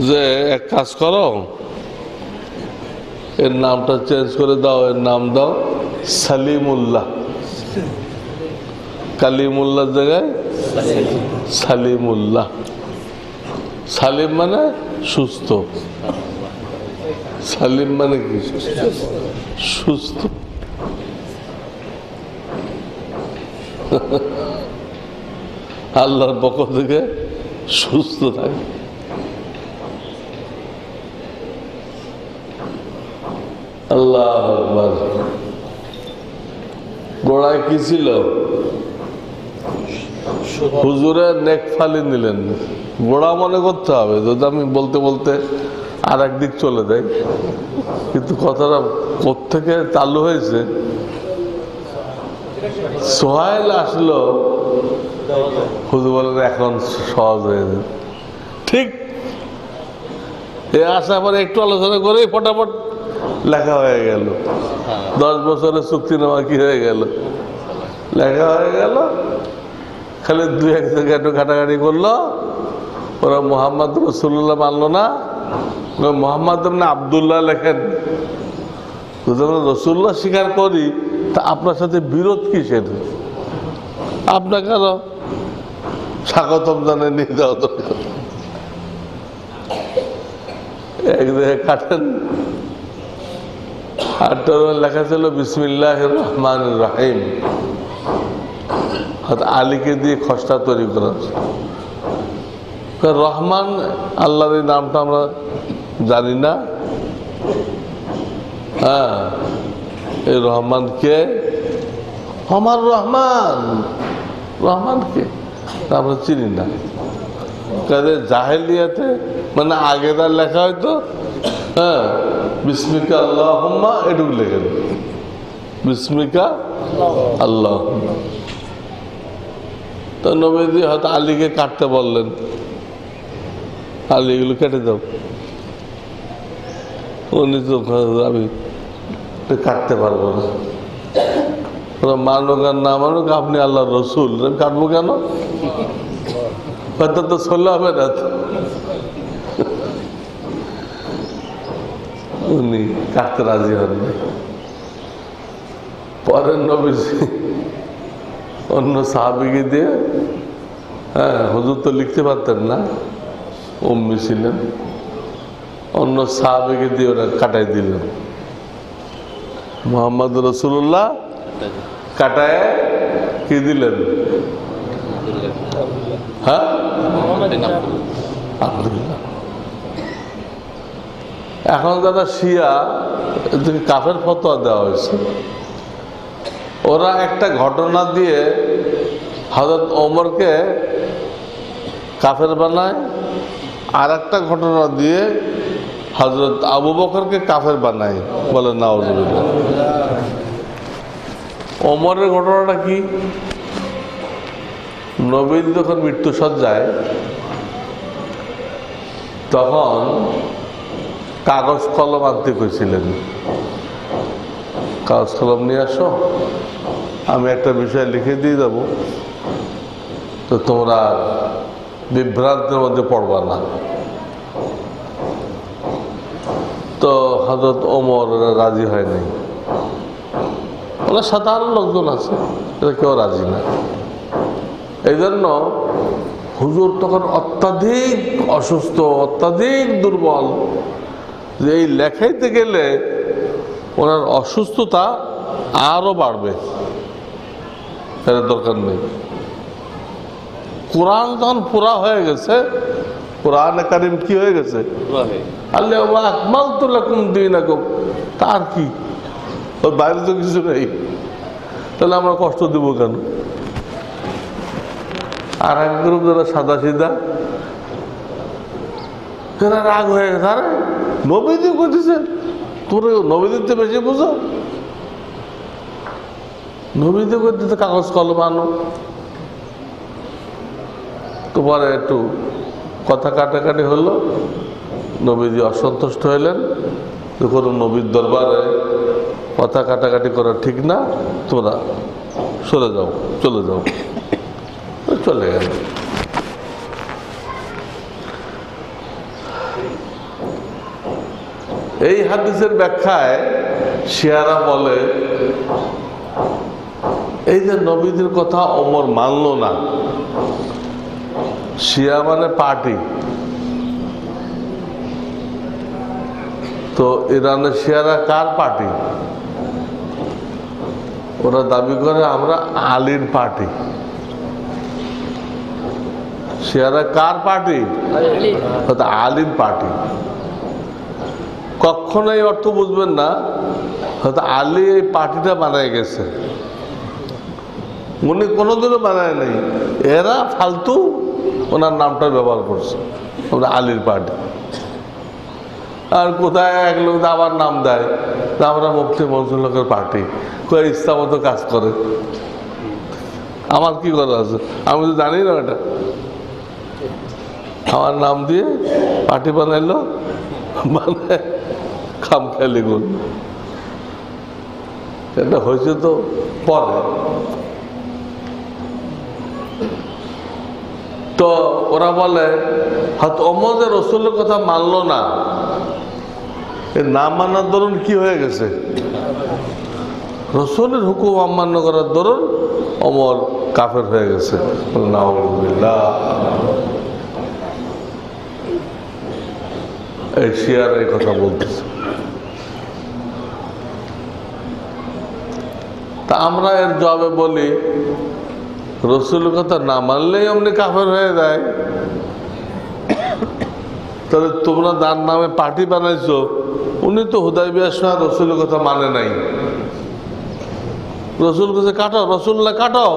যে এক কাজ করো, এর নামটা চেঞ্জ করে দাও, এর নাম দাও সালিমুল্লাহ। কালিমুল্লাহর জায়গায় সালিমুল্লাহ। সালিম মানে সুস্থ, সালিম মানে কি? সুস্থ। আল্লাহর পক্ষ থেকে সুস্থ থাকে। আল্লাহ আকবার। গোড়ায় কি ছিল? হুজুরে নেক ফালি নিলেন। গোড়া মনে করতে হবে, যদি আমি বলতে বলতে আর একদিক চলে যাই, কিন্তু কথাটা কোত্থেকে চালু হয়েছে। সোহাইল আসলো, হুজুর বলেন এখন সহজ হয়ে যায়। ঠিক এ আসার পরে একটু আলোচনা করে ফটাফট লেখা হয়ে গেল। 10 বছরের চুক্তিনামা কি হয়ে গেল? লেখা হয়ে গেল। খালি 2-1 জায়গায় একটু ঘাটাঘাটি করলো। ওরা মোহাম্মদ রসুল্লাহ মানলো না, মোহাম্মদ আবদুল্লাহ লেখেন। রসুল্লাহ স্বীকার করি, তা আপনার সাথে বিরোধ কি? সেটা আপনাকে আরো স্বাগতম জানিয়ে নিয়ে যাওয়া দরকার। এক জায়গায় কাটেন। আরটা লেখা ছিল বিসমিল্লাহির রহমানির রহিম। আলীকে দিয়ে খসড়া তৈরি করা। রহমান আল্লাহর এই নামটা আমরা জানি না। হ্যাঁ, এই রহমান কে? আমার রহমান। রহমান কে আমরা চিনি না। কাজে জাহেলিয়াতে মানে আগেদার লেখা হয়তো, হ্যাঁ, বিস্মিকা আল্লাহুম্মা এটুকু লেখেন, বিস্মিকা আল্লাহ। তো নবীজি হয়তো আলীকে কাটতে বললেন, আলী এগুলো কেটে দাও। উনি তো আমি কাটতে পারবো না। ওরা মানুক আর না মানুক, আপনি আল্লাহ রসুল, আমি কাটবো কেন? হয়তো তো চলে হবে না। উনি কাটতে রাজি হননি। পরের নবীজি অন্য সাহাবীকে দিয়ে, হ্যাঁ, হুজুর তো লিখতে পারতেন না, উম্মি ছিলেন, অন্য সাহাবীকে দিয়ে ওরা কাটাই দিলেন। মুহাম্মদ রাসূলুল্লাহ কাটায় কি দিলেন? হ্যাঁ, আব্দুল্লাহ। এখন যারা শিয়া, এদেরকে কাফের ফতোয়া দেওয়া হয়েছে। ওরা একটা ঘটনা দিয়ে হযরত ওমরকে কাফের বানায়, আর একটা ঘটনা দিয়ে হযরত আবু বকরকে কাফের বানায়, বলে নাউজুবিল্লাহ। ওমরের ঘটনাটা কি? নবী যখন মৃত্যুসজ্জায়, তখন কাগজ কলম আনতে কইছিলেন, কাগজ কলম নিয়ে আসো, আমি একটা বিষয় লিখে দিয়ে যাবো, তো তোমরা বিভ্রান্তের মধ্যে পড়বা না। তো হযরত ওমর রাজি হয় নাই। ওরা সাধারণ লোকজন আছে, এটা কেউ রাজি না। এই জন্য হুজুর তখন অত্যাধিক অসুস্থ, অত্যাধিক দুর্বল, যে এই লেখাইতে গেলে ওনার অসুস্থতা আরো বাড়বে, এর দরকার নেই। কোরআন যখন পুরা হয়ে গেছে, কোরআনে কারিম কি হয়ে গেছে, আল্লাহুম্মা আকমালতু লাকুম দীনাকুম, তার কি, ওর বাইরে তো কিছু নেই, তাহলে আমরা কষ্ট দিব কেন? আর এক গ্রুপ যারা সাদা সিধা, যারা রাগ হয়ে গেছে, আরে নবীজি করতেছে, তোর নবীজিতে বেশি বুঝো, নবীজি করতেছে কাগজ কলম আনো। তোমার একটু কথা কাটাকাটি হলো, নবীজি অসন্তুষ্ট হইলেন, কোনো নবীর দরবারে কথা কাটাকাটি করা ঠিক না, তোমরা সরে যাও, চলে যাও, চলে গেল। এই হাদিসের ব্যাখ্যায় শিয়ারা বলে, এই যে নবীদের কথা ওমর মানল না, শিয়া মানে পার্টি, তো ইরানের শিয়ারা কার পার্টি? ওরা দাবি করে আমরা আলীর পার্টি। শিয়ারা কার পার্টি? আলীর পার্টি। কখনোই অর্থ বুঝবেন না হয়তো আলী এই পার্টিটা বানায় গেছে, উনি কোনোদিনও বানায় নেই, এরা ফালতু ওনার নামটা ব্যবহার করছে, আমরা আলীর পার্টি। আর কোথায় এক লোক আবার নাম দেয় আমরা মুফতি মনসুর লোকের পার্টি, কই ইচ্ছা মতো কাজ করে, আমার কি করা আছে, আমি তো জানি না এটা, আমার নাম দিয়ে পার্টি বানাইলো, মানে খাম খেয়ালি গুণ। এটা হয়েছে তো পরে। তো ওরা বলে হয়তো ওমর রসুলের কথা মানলো না, না মানার দরুন কি হয়ে গেছে, রসুলের হুকুম অমান্য করার দরুন ওমর কাফের হয়ে গেছে। নাউযুবিল্লাহ। এই শিয়ার এই কথা বলতেছে। তা আমরা এর জবাবে বলি, রসুলের কথা না মানলেই অমনি কাফের হয়ে যায়, তাহলে তোমরা যার নামে পার্টি বানাইছো উনি তো হুদাইবিয়ার সময় রসুলের কথা মানে নাই, রসুল কাছে কাটাও, রসুল্লাহ কাটাও,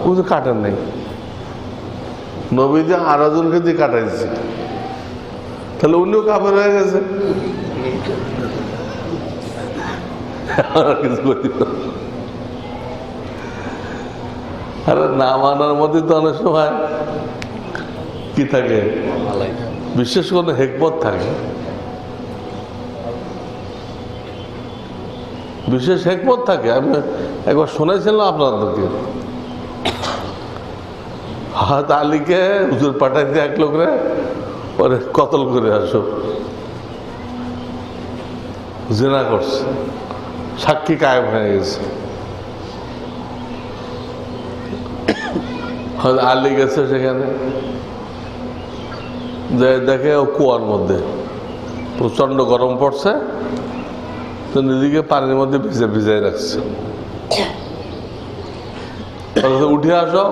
উনি কাটেন নাই, নবীজি আরেকজনকে দিয়ে কাটাইছে, তাহলে উনিও কাফের হয়ে গেছে। কিছু করি না। আরে না মানার মধ্যে তো অনেক সময় কি থাকে, বিশেষ কোনো হেকমত থাকে, বিশেষ হেকমত থাকে। আমি একবার শুনেছিলাম আপনাদেরকে, হাত আলীকে হুজুর পাঠাই দিয়ে এক লোকরে পরে কতল করে আসো, জিনা করছে, সাক্ষী কায়েম হয়ে গেছে। আলী গেছে সেখানে, যে দেখে ও কুয়ার মধ্যে প্রচন্ড গরম পড়ছে, তো নিজেকে পানির মধ্যে ভিজে ভিজাই রাখছে, উঠে আসো,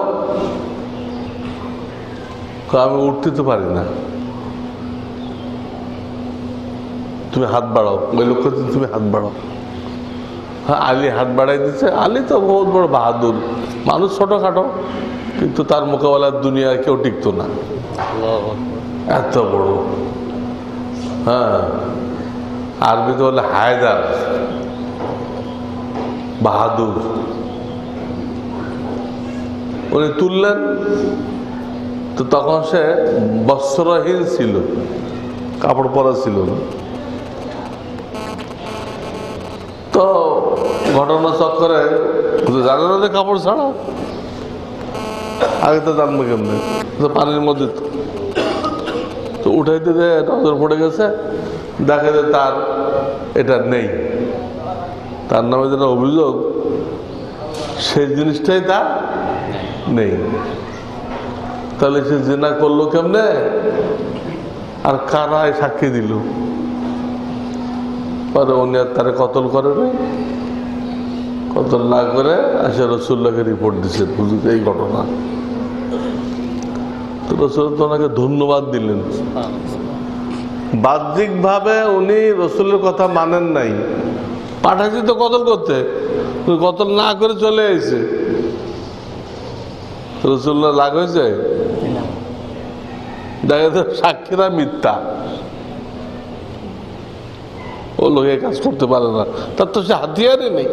আমি উঠতে তো পারি না, তুমি হাত বাড়াও, ওই লোক তুমি হাত বাড়াও। হ্যাঁ, আলী হাত বাড়াই দিচ্ছে। আলী তো বহুত বড় বাহাদুর মানুষ, ছোটখাটো, কিন্তু তার মোকাবেলার দুনিয়ায় কেউ টিকতো না, এত বড়। হ্যাঁ, আরবিতে বলে হায়দার, বাহাদুর। উনি তুললেন, তো তখন সে বস্ত্রহীন ছিল, কাপড় পরা ছিল না। তো ঘটনা চক্করে জানে না যে কাপড় ছাড়া, আগে তো জানবো কেমনে, পানির মধ্যে তো উঠাইতে যে নজর পড়ে গেছে, দেখে যে তার এটা নেই, তার নামে যেটা অভিযোগ সেই জিনিসটাই তার নেই। তাহলে সে জিনা করলো কেমনে, আর কারাই সাক্ষী দিল? পরে উনি আর তারা কতল করে নাই, কতল না করে আসে রসুল্লাহকে রিপোর্ট দিচ্ছেন, হুজুর এই ঘটনা। তো রসুল তো ওনাকে ধন্যবাদ দিলেন। বাহ্যিক ভাবে উনি রসুলের কথা মানেন নাই, পাঠাচ্ছি তো কতল করতে, কতল না করে চলে এসে রসুল্লাহ লাগ হয়েছে। দেখা যায় সাক্ষীরা মিথ্যা, ও লোকে কাজ করতে পারে না, তার তো সে হাতিয়ারই নেই।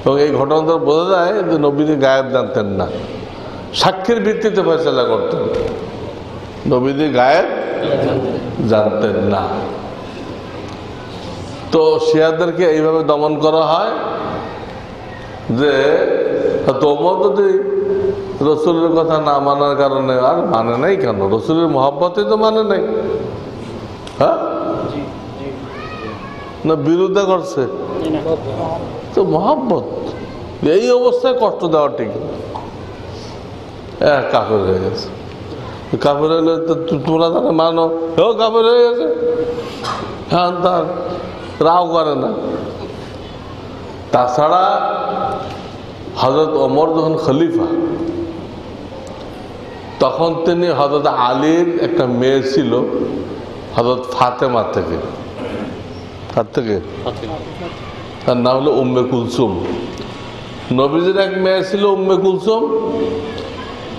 এবং এই ঘটনা তো বোঝা যায় যে নবীজি গায়েব জানতেন না, সাক্ষীর ভিত্তিতে ফয়সালা করতেন। নবীজি গায়েব জানতেন না। তো শিয়াদেরকে এইভাবে দমন করা হয় যে তোমরা যদি রসুলের কথা না মানার কারণে, আর মানে নাই কেন, রসুলের মহব্বতে তো মানে নাই, হ্যাঁ না বিরুদ্ধে করছে তো মহব্বত। এই অবস্থায় কষ্ট দেওয়া ঠিক কাফের হয়ে গেছে। কাফের হলে তোমরা তাকে মানো, হেও কাফের হয়ে গেছে, হ্যাঁ তার রাও করে না। তাছাড়া হযরত ওমর যখন খলিফা, তখন তিনি হযরত আলীর একটা মেয়ে ছিল হযরত ফাতেমা থেকে, তার থেকে তার নাম হলো উম্মে কুলসুম। নবীজির এক মেয়ে ছিল উম্মে কুলসুম,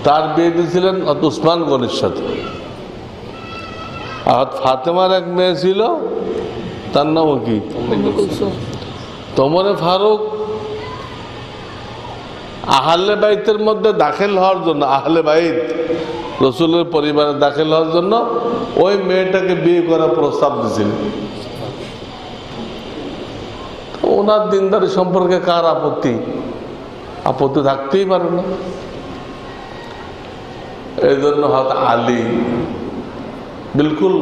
তার বিয়ে দিয়েছিলেন উসমান গনির সাথে। আর ফাতেমার এক মেয়ে ছিল, তার নামও কি ওমরে ফারুক। আহলে বাইতের মধ্যে দাখিল হওয়ার জন্য, আহলে বাইত রসুলের পরিবারে দাখিল হওয়ার জন্য ওই মেয়েটাকে বিয়ে করার প্রস্তাব দিয়েছিলেন। ওনার দিনদারি সম্পর্কে কার আপত্তি? আপত্তি থাকতেই পারে না। এই জন্য হয়তো আলী বিলকুল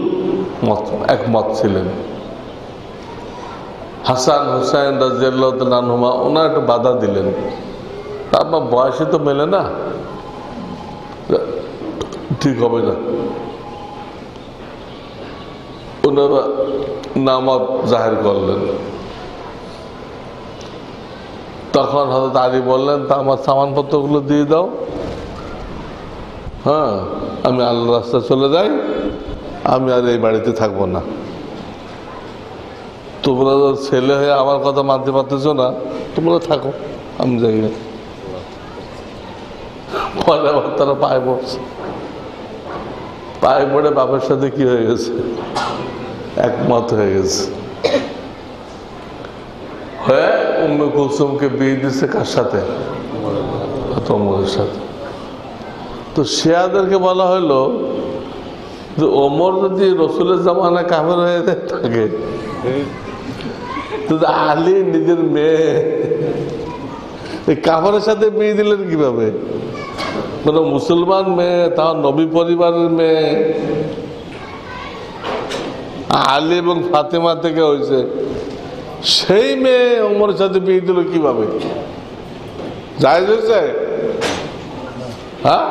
একমত ছিলেন। হাসান হুসাইন রাদিয়াল্লাহু তাআলা আনহুমা ওনার একটু বাধা দিলেন, আপনার বয়সে তো মেলে না, ঠিক হবে না। ওনারা নামাজ জাহির করলেন। তখন হযরত আলী বললেন, তা আমার সামানপত্রগুলো দিয়ে দাও, হ্যাঁ আমি আল্লাহর রাস্তায় চলে যাই, আমি আর এই বাড়িতে থাকবো না। তোমরা ছেলে হয়ে আমার কথা মানতে পারতেছো না, তোমরা থাকো, আমি যাই না। পরে আবার তারা পায়ে পড়ছে, পায়ে পড়ে বাপের সাথে কি হয়ে গেছে, একমত হয়ে গেছে। হয়ে উম্মে কুলসুমকে বিয়ে দিচ্ছে কার সাথে? ওমরের সাথে। তো শিয়াদেরকে বলা হলো যে ওমর যদি রসুলের জামানায় কাফের হয়ে থাকে, আলী নিজের মেয়ে কাফেরের সাথে বিয়ে দিলেন কিভাবে? মানে মুসলমান মেয়ে, তার নবী পরিবারের মেয়ে, আলী এবং ফাতেমা থেকে হয়েছে, সেই মেয়ে ওমরের সাথে বিয়ে দিল কিভাবে? জায়েজ হয়েছে? হ্যাঁ,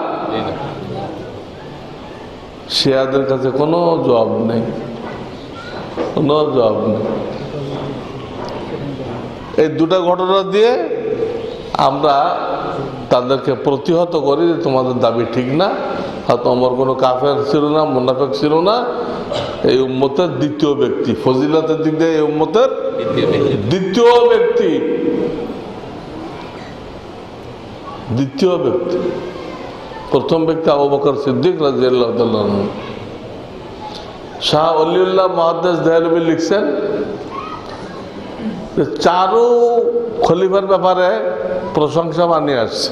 শিয়াদের কাছে কোনো জবাব নেই, কোনো জবাব নেই। এই দুটা ঘটনা দিয়ে আমরা তাদেরকে প্রতিহত করি যে তোমাদের দাবি ঠিক না, হয়তো ওমর কোনো কাফের ছিল না, মুনাফিক ছিল না, এই উম্মতের দ্বিতীয় ব্যক্তি, ফজিলতের দিক দিয়ে এই উম্মতের দ্বিতীয় ব্যক্তি, দ্বিতীয় ব্যক্তি। প্রথম ব্যক্তি আবু বকর সিদ্দিক রাদিয়াল্লাহু তাআলা আনহু। শাহ ওলিউল্লাহ মুহাদ্দিস দেহলভী লিখছেন চারু খলিফার ব্যাপারে প্রশংসা বানিয়ে আসছে।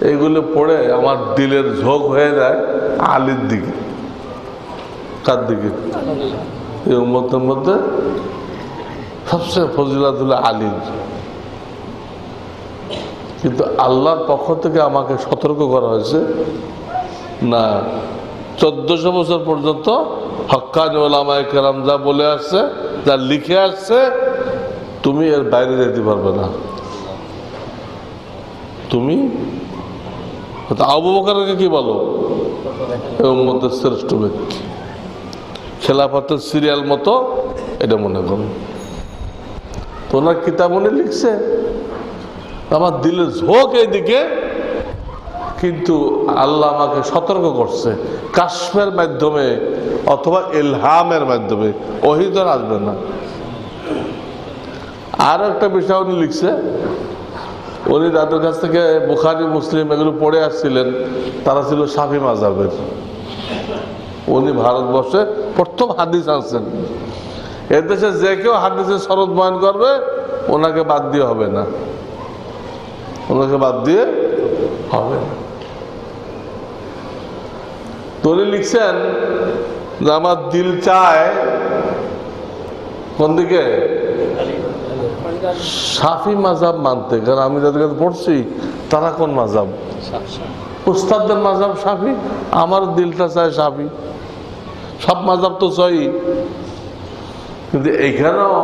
এইগুলো পড়ে আমার দিলের ঝোঁক হয়ে যায় আলীর দিকে। কার দিকে? এই উম্মতের মধ্যে সবচেয়ে ফজিলত হলো আলীর। কিন্তু আল্লাহর পক্ষ থেকে আমাকে সতর্ক করা হয়েছে, না 1400 বছর পর্যন্ত হক্কানি উলামায়ে কেরাম যা বলে আসছে, যা লিখে আসছে, তুমি এর বাইরে যেতে পারবে না। তুমি আবু বকরকে কি বলো? উম্মতের শ্রেষ্ঠ ব্যক্তি, খেলাফতের সিরিয়াল মতো এটা মনে করো। তো ওনার কিতাব উনি লিখছে, আমার দিলের ঝোঁক এইদিকে, কিন্তু আল্লাহ আমাকে সতর্ক করছে কাশফের মাধ্যমে অথবা ইলহামের মাধ্যমে, ওহী তো আসবে না। আর একটা বিষয় উনি লিখছে, উনি তাদের কাছ থেকে বুখারী মুসলিম এগুলো পড়ে আসছিলেন, তারা ছিল শাফি মাযহাবের। উনি ভারতবর্ষে প্রথম হাদিস আনছেন। এদেশে যে কেউ হাদিসের শরৎ বয়ান করবে ওনাকে বাদ দিয়ে হবে না, ওনাকে বাদ দিয়ে হবে না। তো উনি লিখছেন যে আমার দিল চায় কোন দিকে? শাফি মাযহাব মানতে। কারণ আমি যাদের কাছে পড়ছি তারা কোন মাযহাব? উস্তাদদের মাযহাব শাফি, আমার দিলটা চায় শাফি। সব মাযহাব তো সহি, কিন্তু এইখানেও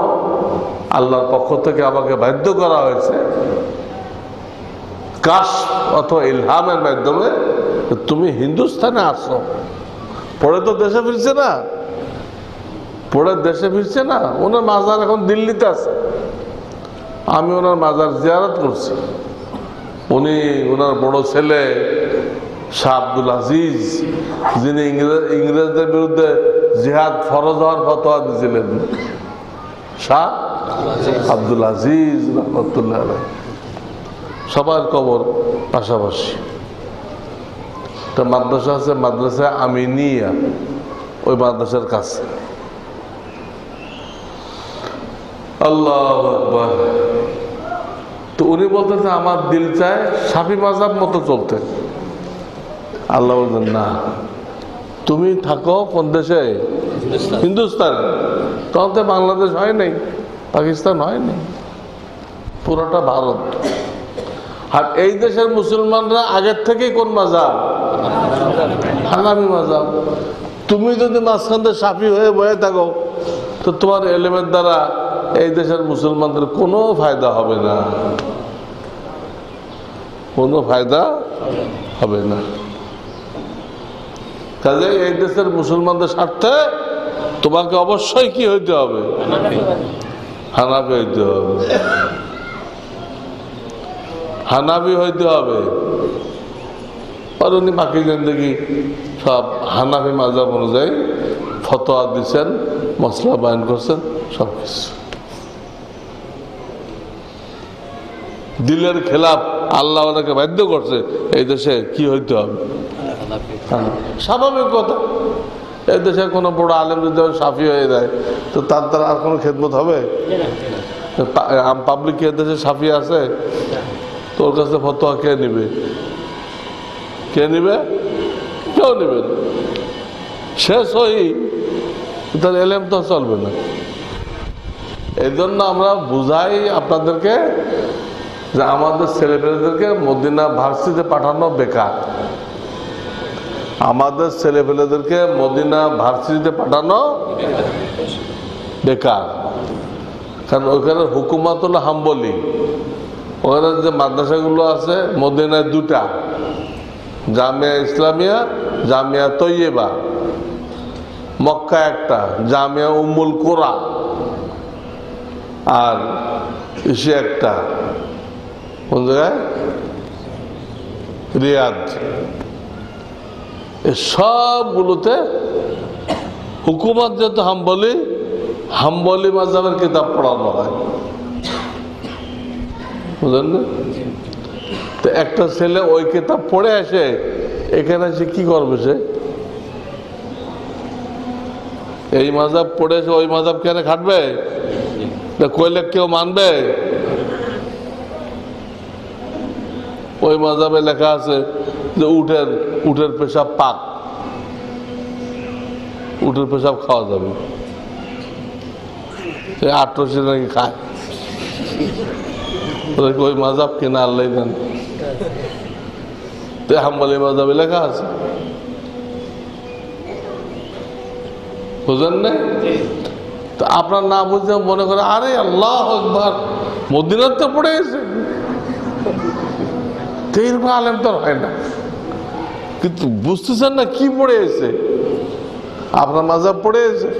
আল্লাহর পক্ষ থেকে আমাকে বাধ্য করা হয়েছে কাশ অথবা ইলহামের মাধ্যমে, তুমি হিন্দুস্তানে আসো। পরে তো দেশে ফিরছে না, পরে দেশে ফিরছে না, ওনার মাজার এখন দিল্লিতে আছে। আমি ওনার মাজার জিয়ারত করছি। উনি ওনার বড় ছেলে শাহ আব্দুল আজিজ, যিনি ইংরেজদের বিরুদ্ধে জিহাদ ফরজ হওয়ার ফতোয়া দিয়েছিলেন, শাহ আব্দুল আজিজ রহমতুল্লাহ আলাইহি, সবার কবর পাশাপাশি। একটা মাদ্রাসা আছে, মাদ্রাসা আমিনিয়া, ওই মাদ্রাসার কাছে। আল্লাহু আকবার। তো উনি বলতেছে আমার দিল চায় শাফি মাযহাব মতো চলতে। আল্লাহ বলছেন না, তুমি থাকো কোন দেশে? হিন্দুস্তান। তখন তো বাংলাদেশ হয় নাই, পাকিস্তান হয় নাই, পুরোটা ভারত। আর এই দেশের মুসলমানরা আগের থেকেই কোন মাযহাব? হানাফি মাযহাব। তুমি যদি মাঝখান থেকে শাফি হয়ে বয়ে থাকো তো তোমার এলেমের দ্বারা এই দেশের মুসলমানদের কোনো ফায়দা হবে না, কোনো ফায়দা হবে না। কাজে এই দেশের মুসলমানদের স্বার্থে তোমাকে অবশ্যই কি হইতে হবে? হানাফি হইতে হবে, হানাফি হইতে হবে। আর উনি বাকি জিন্দেগি সব হানাফি মাযহাব অনুযায়ী ফতোয়া দিচ্ছেন, মসলা বয়ান করছেন, সব কিছু। দিলের খেলাফ আল্লাহ ওনাকে বাধ্য করছে এই দেশে কি হইতে হবে? স্বাভাবিক কথা। এই দেশে কোনো বড় আলেম যদি শাফি হয়ে যায় তো তার দ্বারা আর কোনো খেদমত হবে? পাবলিক এ দেশে শাফি আছে, তোর কাছে ফতোয়া কে নিবে? কে নিবে? কেউ নিবে না। শেষ হই তার এলেম তো চলবে না। এই জন্য আমরা বুঝাই আপনাদেরকে যে আমাদের ছেলেপেলেদেরকে মদিনা ভার্সিটিতে পাঠানো বেকার। আমাদের ছেলেপেলেদেরকে মদিনা ভার্সিটিতে পাঠানো বেকার। কারণ ওইখানে হুকুমাত হলো হাম্বলি। ওখানে যে মাদ্রাসাগুলো আছে মদিনায় দুটা, জামিয়া ইসলামিয়া, জামিয়া তৈয়বা। মক্কা একটা, জামিয়া উম্মুল কোরা, আর ইসে একটা কোন জায়গায়? রিয়াদ। এই সবগুলোতে হুকুমত যেহেতু হাম্বলি, হাম্বলি মাযহাবের কিতাব পড়ানো হয়, বুঝলেন না? তো একটা ছেলে ওই কিতাব পড়ে আসে, এখানে সে কি করবে? সে এই মাযহাব পড়ে এসে ওই মাযহাব কেন খাটবে? কইলে কেউ মানবে? ওই মাযহাবে লেখা আছে যে উটের পেশাব পাক, উটের পেশাব খাওয়া যাবে। আট্রসি নাকি খায়, ওই মাযহাব কিনা আল্লাহ জানে। হাম্বলি মাযহাবে লেখা আছে, বুঝলেন না? তো আপনার না বুঝতে মনে করে আরে আল্লাহু আকবার, মদিনাতে পড়ে গেছে। এইরকম আলেম তো হয় না, কিন্তু বুঝতেছেন না কি পড়ে এসে, আপনার মাযহাব পড়ে এসে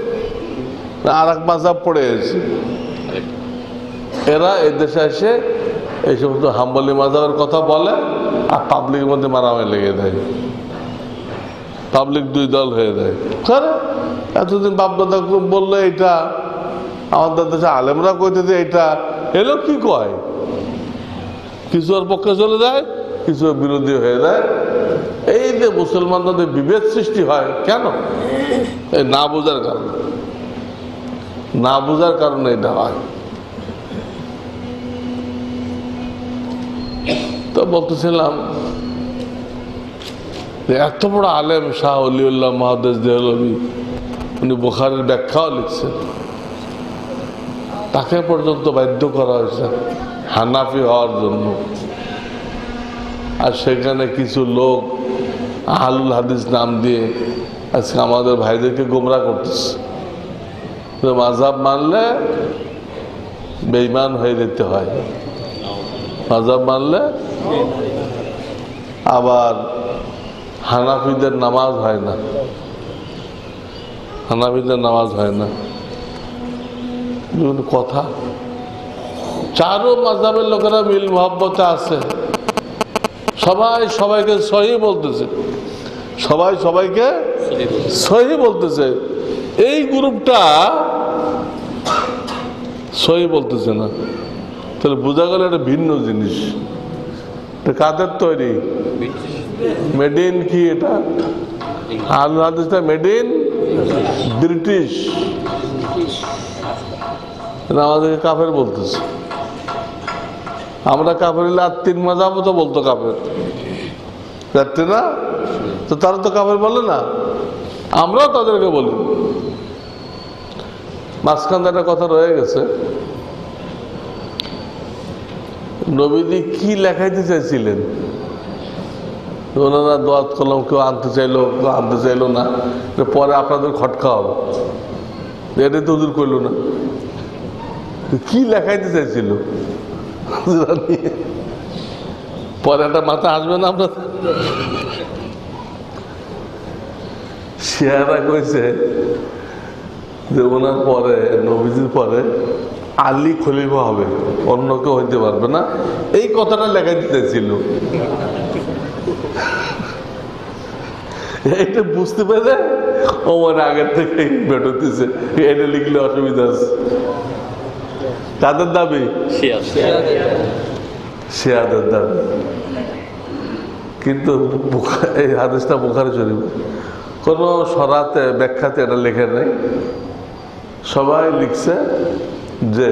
না আর এক মাযহাব পড়ে এসে। এরা এই দেশে এসে এই সমস্ত হাম্বলি মাযহাবের কথা বলে আর পাবলিকের মধ্যে মারামারি লেগে দেয়, পাবলিক দুই দল হয়ে যায়। এতদিন বাপদাদা বললে এটা, আমাদের দেশে আলেমরা কইতে এটা, এলো কি কয়, কিছু ওর পক্ষে চলে যায়, কিছু বিরোধী হয়ে যায়। এই যে মুসলমানদের বিভেদ সৃষ্টি হয় কেন? এই না বোঝার কারণে, না বোঝার কারণে এটা হয়। তো বলতেছিলাম এত বড় আলেম শাহ ওলিউল্লাহ মুহাদ্দিস দেহলভী, উনি বুখারীর ব্যাখ্যাও লিখছেন, তাকে পর্যন্ত বাধ্য করা হয়েছে হানাফি হওয়ার জন্য। আর সেখানে কিছু লোক আহলুল হাদিস নাম দিয়ে আজকে আমাদের ভাইদেরকে গোমরা করতেছে, মাযহাব মানলে বেঈমান হয়ে যেতে হয়, মাযহাব মানলে। আবার হানাফিদের নামাজ হয় না, হানাফিদের নামাজ হয় না, কথা। চারও মাযহাবের লোকেরা মিল মহব্বতে আছে, সবাই সবাইকে সহি বলতেছে, সবাই সবাইকে সহি বলতেছে। এই গ্রুপটা সহি বলতেছে না, তাহলে বোঝা গেল এটা ভিন্ন জিনিস। কাদের তৈরি? মেড ইন কি এটা? আহলুল হাদিসটা মেড ইন ব্রিটিশ। আমাদেরকে কাফের বলতেছে, আমরা কাফের হলে আর তিন মাযহাবও তো বলতো কাফের, যাচ্ছে না? তো তারা তো কাফের বলে না, আমরাও তাদেরকে বলি। মাঝখান একটা কথা রয়ে গেছে, নবীজি কি লেখাইতে চাইছিলেন? ওনারা দোয়াত কলম কেউ আনতে চাইলো, কেউ আনতে চাইলো না, পরে আপনাদের খটকা হবে, এটা তো হুজুর করলো না। কি লেখাইতে চাইছিল পরে একটা মাথা আসবে না আপনার? শিয়ারা কইছে যে ওনার পরে, নবীজির পরে আলী খলিফা হবে, অন্য কেউ হইতে পারবে না, এই কথাটা লেখাইতে চাইছিল। এটা বুঝতে পেরে ওমর আগের থেকে বেরোতেছে, এটা লিখলে অসুবিধা আছে। কাদের দাবি? শিয়াদের দাবি। কিন্তু এই হাদিসটা বুখারী শরীফ, কোন সরাতে ব্যাখ্যাতে এটা লেখে নাই, সবাই লিখছে যে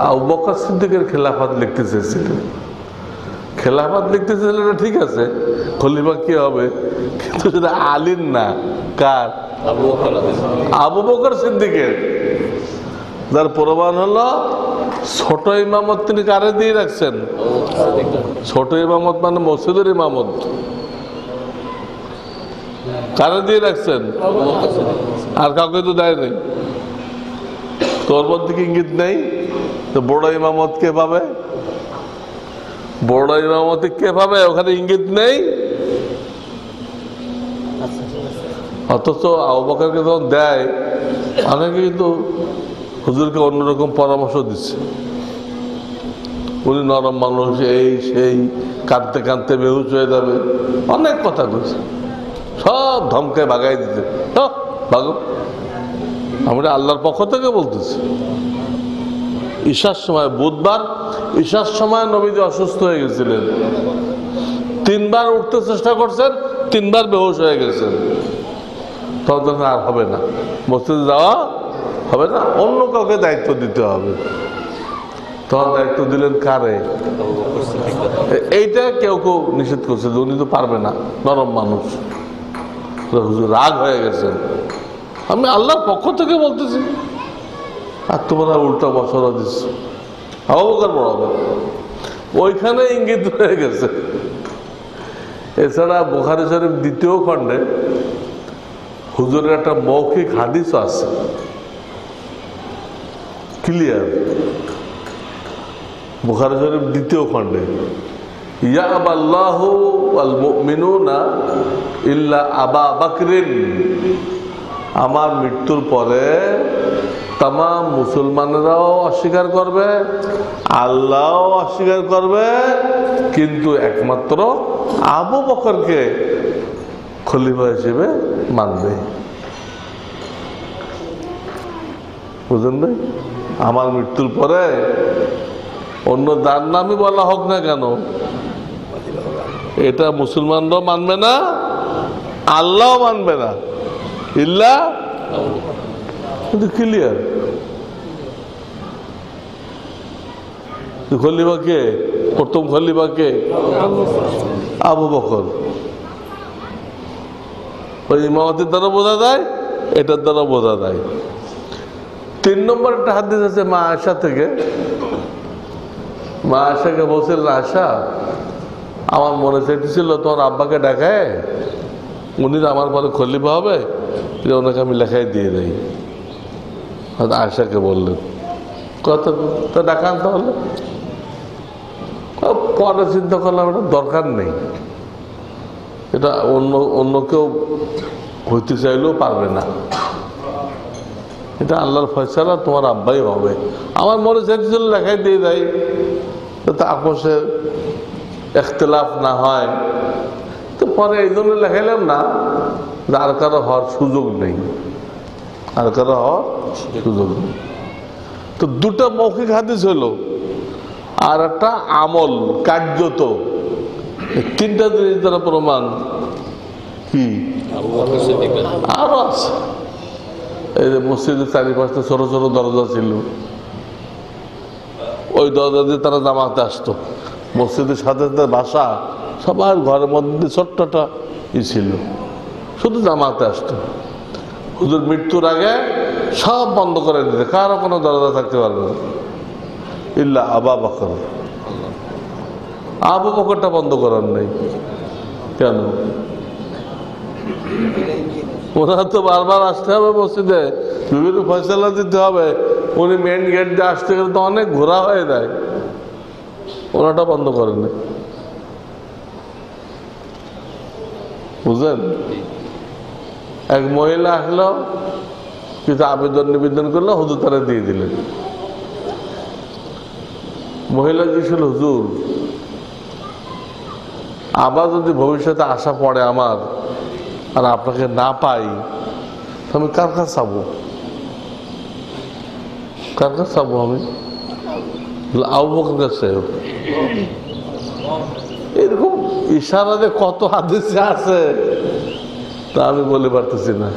আবু বকর সিদ্দিকের খেলাফত লিখতে চেয়েছিলেন। খেলাফত লিখতে চাইলে এটা ঠিক আছে, খলিফা কি হবে, কিন্তু সেটা আলীর না, কার? আবু বকর সিদ্দিকের। যার প্রমাণ হলো ছোট ইমামত তিনি কারে দিয়ে রাখছেন? ছোট ইমামত মানে মসজিদের ইমামত কারে দিয়ে রাখছেন? আর কাউকে তো দেয় নেই। তোর মধ্যে কি ইঙ্গিত নেই? তো বড় ইমামত কে পাবে? বড় ইমামতি কে পাবে? ওখানে ইঙ্গিত নেই। অথচ আবু বকরকে যখন দেয়, অনেকে কিন্তু হুজুরকে অন্যরকম পরামর্শ দিচ্ছে, উনি নরম মানুষ, এই সেই, কাঁদতে কাঁদতে বেহুশ হয়ে যাবে, অনেক কথা বলছে, সব ধমকে ভাগাই দিতে। ভাগো, আমরা আল্লাহর পক্ষ থেকে বলতেছি। ঈশার সময়, বুধবার ঈশার সময় নবীজি অসুস্থ হয়ে গেছিলেন, 3 বার উঠতে চেষ্টা করছেন, 3 বার বেহুশ হয়ে গেছেন। তখন আর হবে না, মসজিদে যাওয়া হবে না, অন্য কাউকে দায়িত্ব দিতে হবে। তখন দায়িত্ব দিলেন কারে? এইটা কেউ কেউ নিষেধ করছে যে উনি তো পারবে না, নরম মানুষ, রাগ হয়ে গেছেন। আমি আল্লাহর পক্ষ থেকে বলতেছি, আর তোমরা উল্টা বছরা দিচ্ছ। আবু বকর বড় হবে, ওইখানে ইঙ্গিত হয়ে গেছে। এছাড়া বুখারী শরীফ 2য় খণ্ডে হুজুরের একটা মৌখিক হাদিস আছে, ক্লিয়ার। বুখারী শরীফ 2য় খণ্ডে ইয়াবাল্লাহু ওয়াল মুমিনুনা ইল্লা আবা বকরিন, আমার মৃত্যুর পরে তাম মুসলমানেরাও অস্বীকার করবে, আল্লাহও অস্বীকার করবে, কিন্তু একমাত্র আবু বকরকে খলিফা হিসেবে মানবে। বুঝলেন না? আমার মৃত্যুর পরে অন্য যার নামই বলা হোক না কেন, এটা মুসলমানরাও মানবে না, আল্লাহও মানবে না, ইল্লা কিন্তু ক্লিয়ার। খলিফা কে? প্রথম খলিফা কে? আবু বকর। ওই ইমামতির দ্বারা বোঝা যায়, এটার দ্বারা বোঝা যায়। 3 নম্বর একটা হাদিস আছে মা আয়েশা থেকে। মা আয়েশাকে বলছিলেন, আয়েশা, আমার মনে চাইতেছিল তোমার আব্বাকে দেখায়, উনি আমার পরে খলিফা হবে, ওনাকে আমি লেখাই দিয়ে দেই। আয়েশাকে বললেন, কত দেখান তাহলে। পরে চিন্তা করলাম এটা দরকার নেই, এটা অন্য কেউ হইতে চাইলেও পারবে না, এটা আল্লাহর ফয়সালা, তোমার আব্বাই হবে। আমার মনে চাইতেছিল লেখাই দিয়ে দেয়, যাতে আপোষের ইখতিলাফ না হয়। তো পরে এই জন্য লেখাইলাম না যে আর কারো হওয়ার সুযোগ নেই, আর কারো হওয়ার সুযোগ নেই। তো 2টা মৌখিক হাদিস হলো, আর একটা আমল কার্যত, 3টা জিনিস দ্বারা প্রমাণ কি আরো আছে। এই যে মসজিদের চারিপাশে ছোট ছোট দরজা ছিল, ওই দরজা দিয়ে তারা জামাতে আসতো। মসজিদের সাথে সাথে বাসা, সবার ঘরের মধ্যে ছোট্টটা ছিল, শুধু জামাতে আসতো। হুজুর মৃত্যুর আগে সব বন্ধ করে দিতে, কারো কোনো দরজা থাকতে পারবে না, ইল্লা আবু বকর। আবু বকরটা বন্ধ করার নেই কেন? ওনার তো বারবার আসতে হবে মসজিদে, বিভিন্ন ফয়সালা দিতে হবে। উনি মেন গেট দিয়ে আসতে গেলে তো অনেক ঘোরা হয়ে যায়, ওনাটা বন্ধ করেন না। বুঝলেন? এক মহিলা আসলো, কিছু আবেদন নিবেদন করলো, হুজুর তারা দিয়ে দিলেন। মহিলা দিয়েছিল, হুজুর আবার যদি ভবিষ্যতে আশা পড়ে আমার, আর আপনাকে না পাই, আমি কার কাছে চাবো? কার কাছে চাবো? আমি আবু বকর কাছে। এরকম ইশারাতে কত হাদিসে আছে তা আমি বলে পারতেছি না।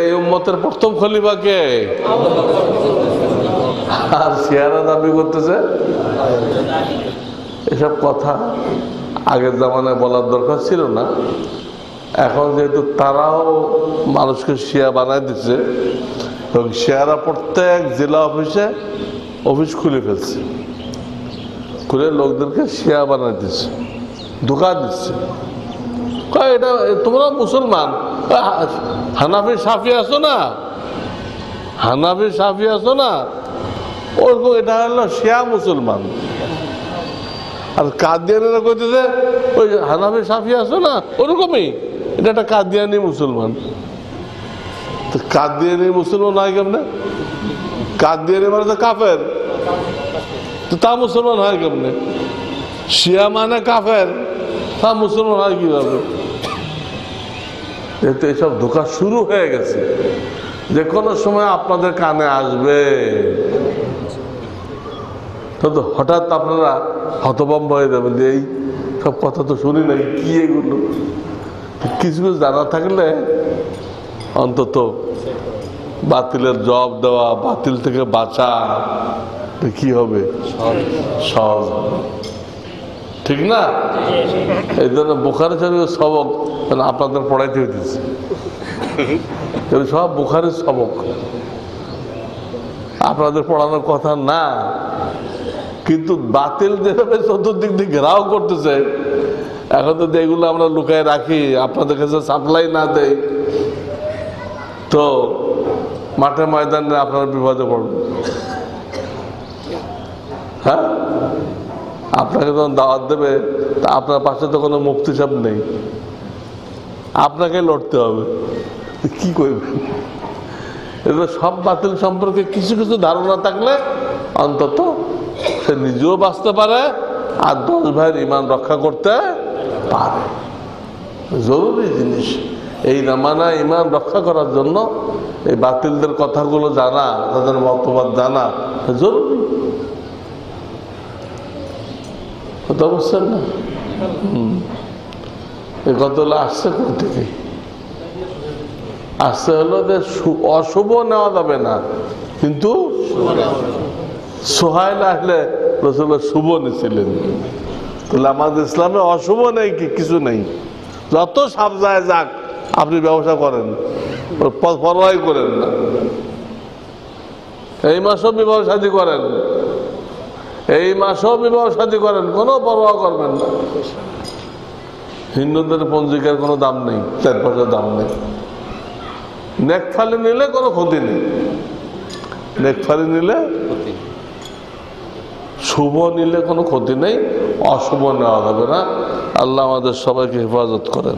এই উম্মতের প্রথম খলিফা কে? আর শিয়ারা দাবি করতেছে। এসব কথা আগের জামানায় বলার দরকার ছিল না। এখন যেহেতু তারাও মানুষকে শিয়া বানায় দিচ্ছে, এবং শিয়ারা প্রত্যেক জেলা অফিসে অফিস খুলে ফেলছে, খুলে লোকদেরকে শিয়া বানায় দিচ্ছে, ধোঁকা দিচ্ছে। এটা তোমরা মুসলমান, হানাফি সাফি আছো না, হানাফি সাফি আছো না, ওরকম এটা হলো শিয়া মুসলমান। আর কাদিয়ানিরা কইতেছে ওই হানাফি সাফি আছো না, ওরকমই এটা একটা কাদিয়ানি মুসলমান। তো কাদিয়ানি মুসলমান হয় কেমনে? কাদিয়ানি মানে তো কাফের, তো তা মুসলমান হয় কেমনে? শিয়া মানে কাফের, তা মুসলমান হয় কিভাবে? এতে এসব ধোঁকা শুরু হয়ে গেছে, যে কোনো সময় আপনাদের কানে আসবে। তো হঠাৎ আপনারা হতভম্ব হয়ে যাবেন যে এই সব কথা তো শুনি নাই, কি এগুলো? কিছু কিছু জানা থাকলে অন্তত বাতিলের জবাব দেওয়া, বাতিল থেকে বাঁচা কি হবে, সহজ। ঠিক না? এই জন্য বুখারী শরীফের সবক আপনাদের পড়াইতে হইতেছে, সব বুখারীর সবক, আপনাদের পড়ানোর কথা না। কিন্তু বাতিল যেভাবে চতুর্দিক দিয়ে ঘেরাও করতেছে, এখন যদি এগুলো আমরা লুকায় রাখি, আপনাদের কাছে সাপ্লাই না দেয়, তো মাঠে ময়দানে আপনারা বিপদে পড়বেন। হ্যাঁ, আপনাকে যখন দাওয়াত দেবে তা আপনার পাশে তো কোনো মুফতি সাহেব নেই, আপনাকে লড়তে হবে, কি করবেন? এগুলো সব বাতিল সম্পর্কে কিছু কিছু ধারণা থাকলে অন্তত সে নিজেও বাঁচতে পারে আর 10 ভাইয়ের ঈমান রক্ষা করতে পারে। জরুরি জিনিস এই নামানা ঈমান রক্ষা করার জন্য এই বাতিলদের কথাগুলো জানা, তাদের মতবাদ জানা জরুরি। কথা বুঝছেন না? এই কথাগুলো আসছে কোথা থেকে? আসছে হলো যে অশুভ নেওয়া যাবে না, কিন্তু সোহাইল আসলে রাসূলুল্লাহ শুভ নিছিলেন। তাহলে আমাদের ইসলামে অশুভ নেই, কিছু নেই। যত সাপ যায় যাক, আপনি ব্যবসা করেন, পরোয়াই করেন না। এই মাসেও বিবাহ শাদী করেন, এই মাসেও বিবাহ শাদী করেন, কোনো পরোয়া করবেন না। হিন্দুদের পঞ্জিকার কোনো দাম নেই, 4 পয়সার দাম নেই। নেকফালি নিলে কোনো ক্ষতি নেই, নেকফালি নিলে শুভ নিলে কোনো ক্ষতি নেই, অশুভ নেওয়া যাবে না। আল্লাহ আমাদের সবাইকে হেফাজত করেন।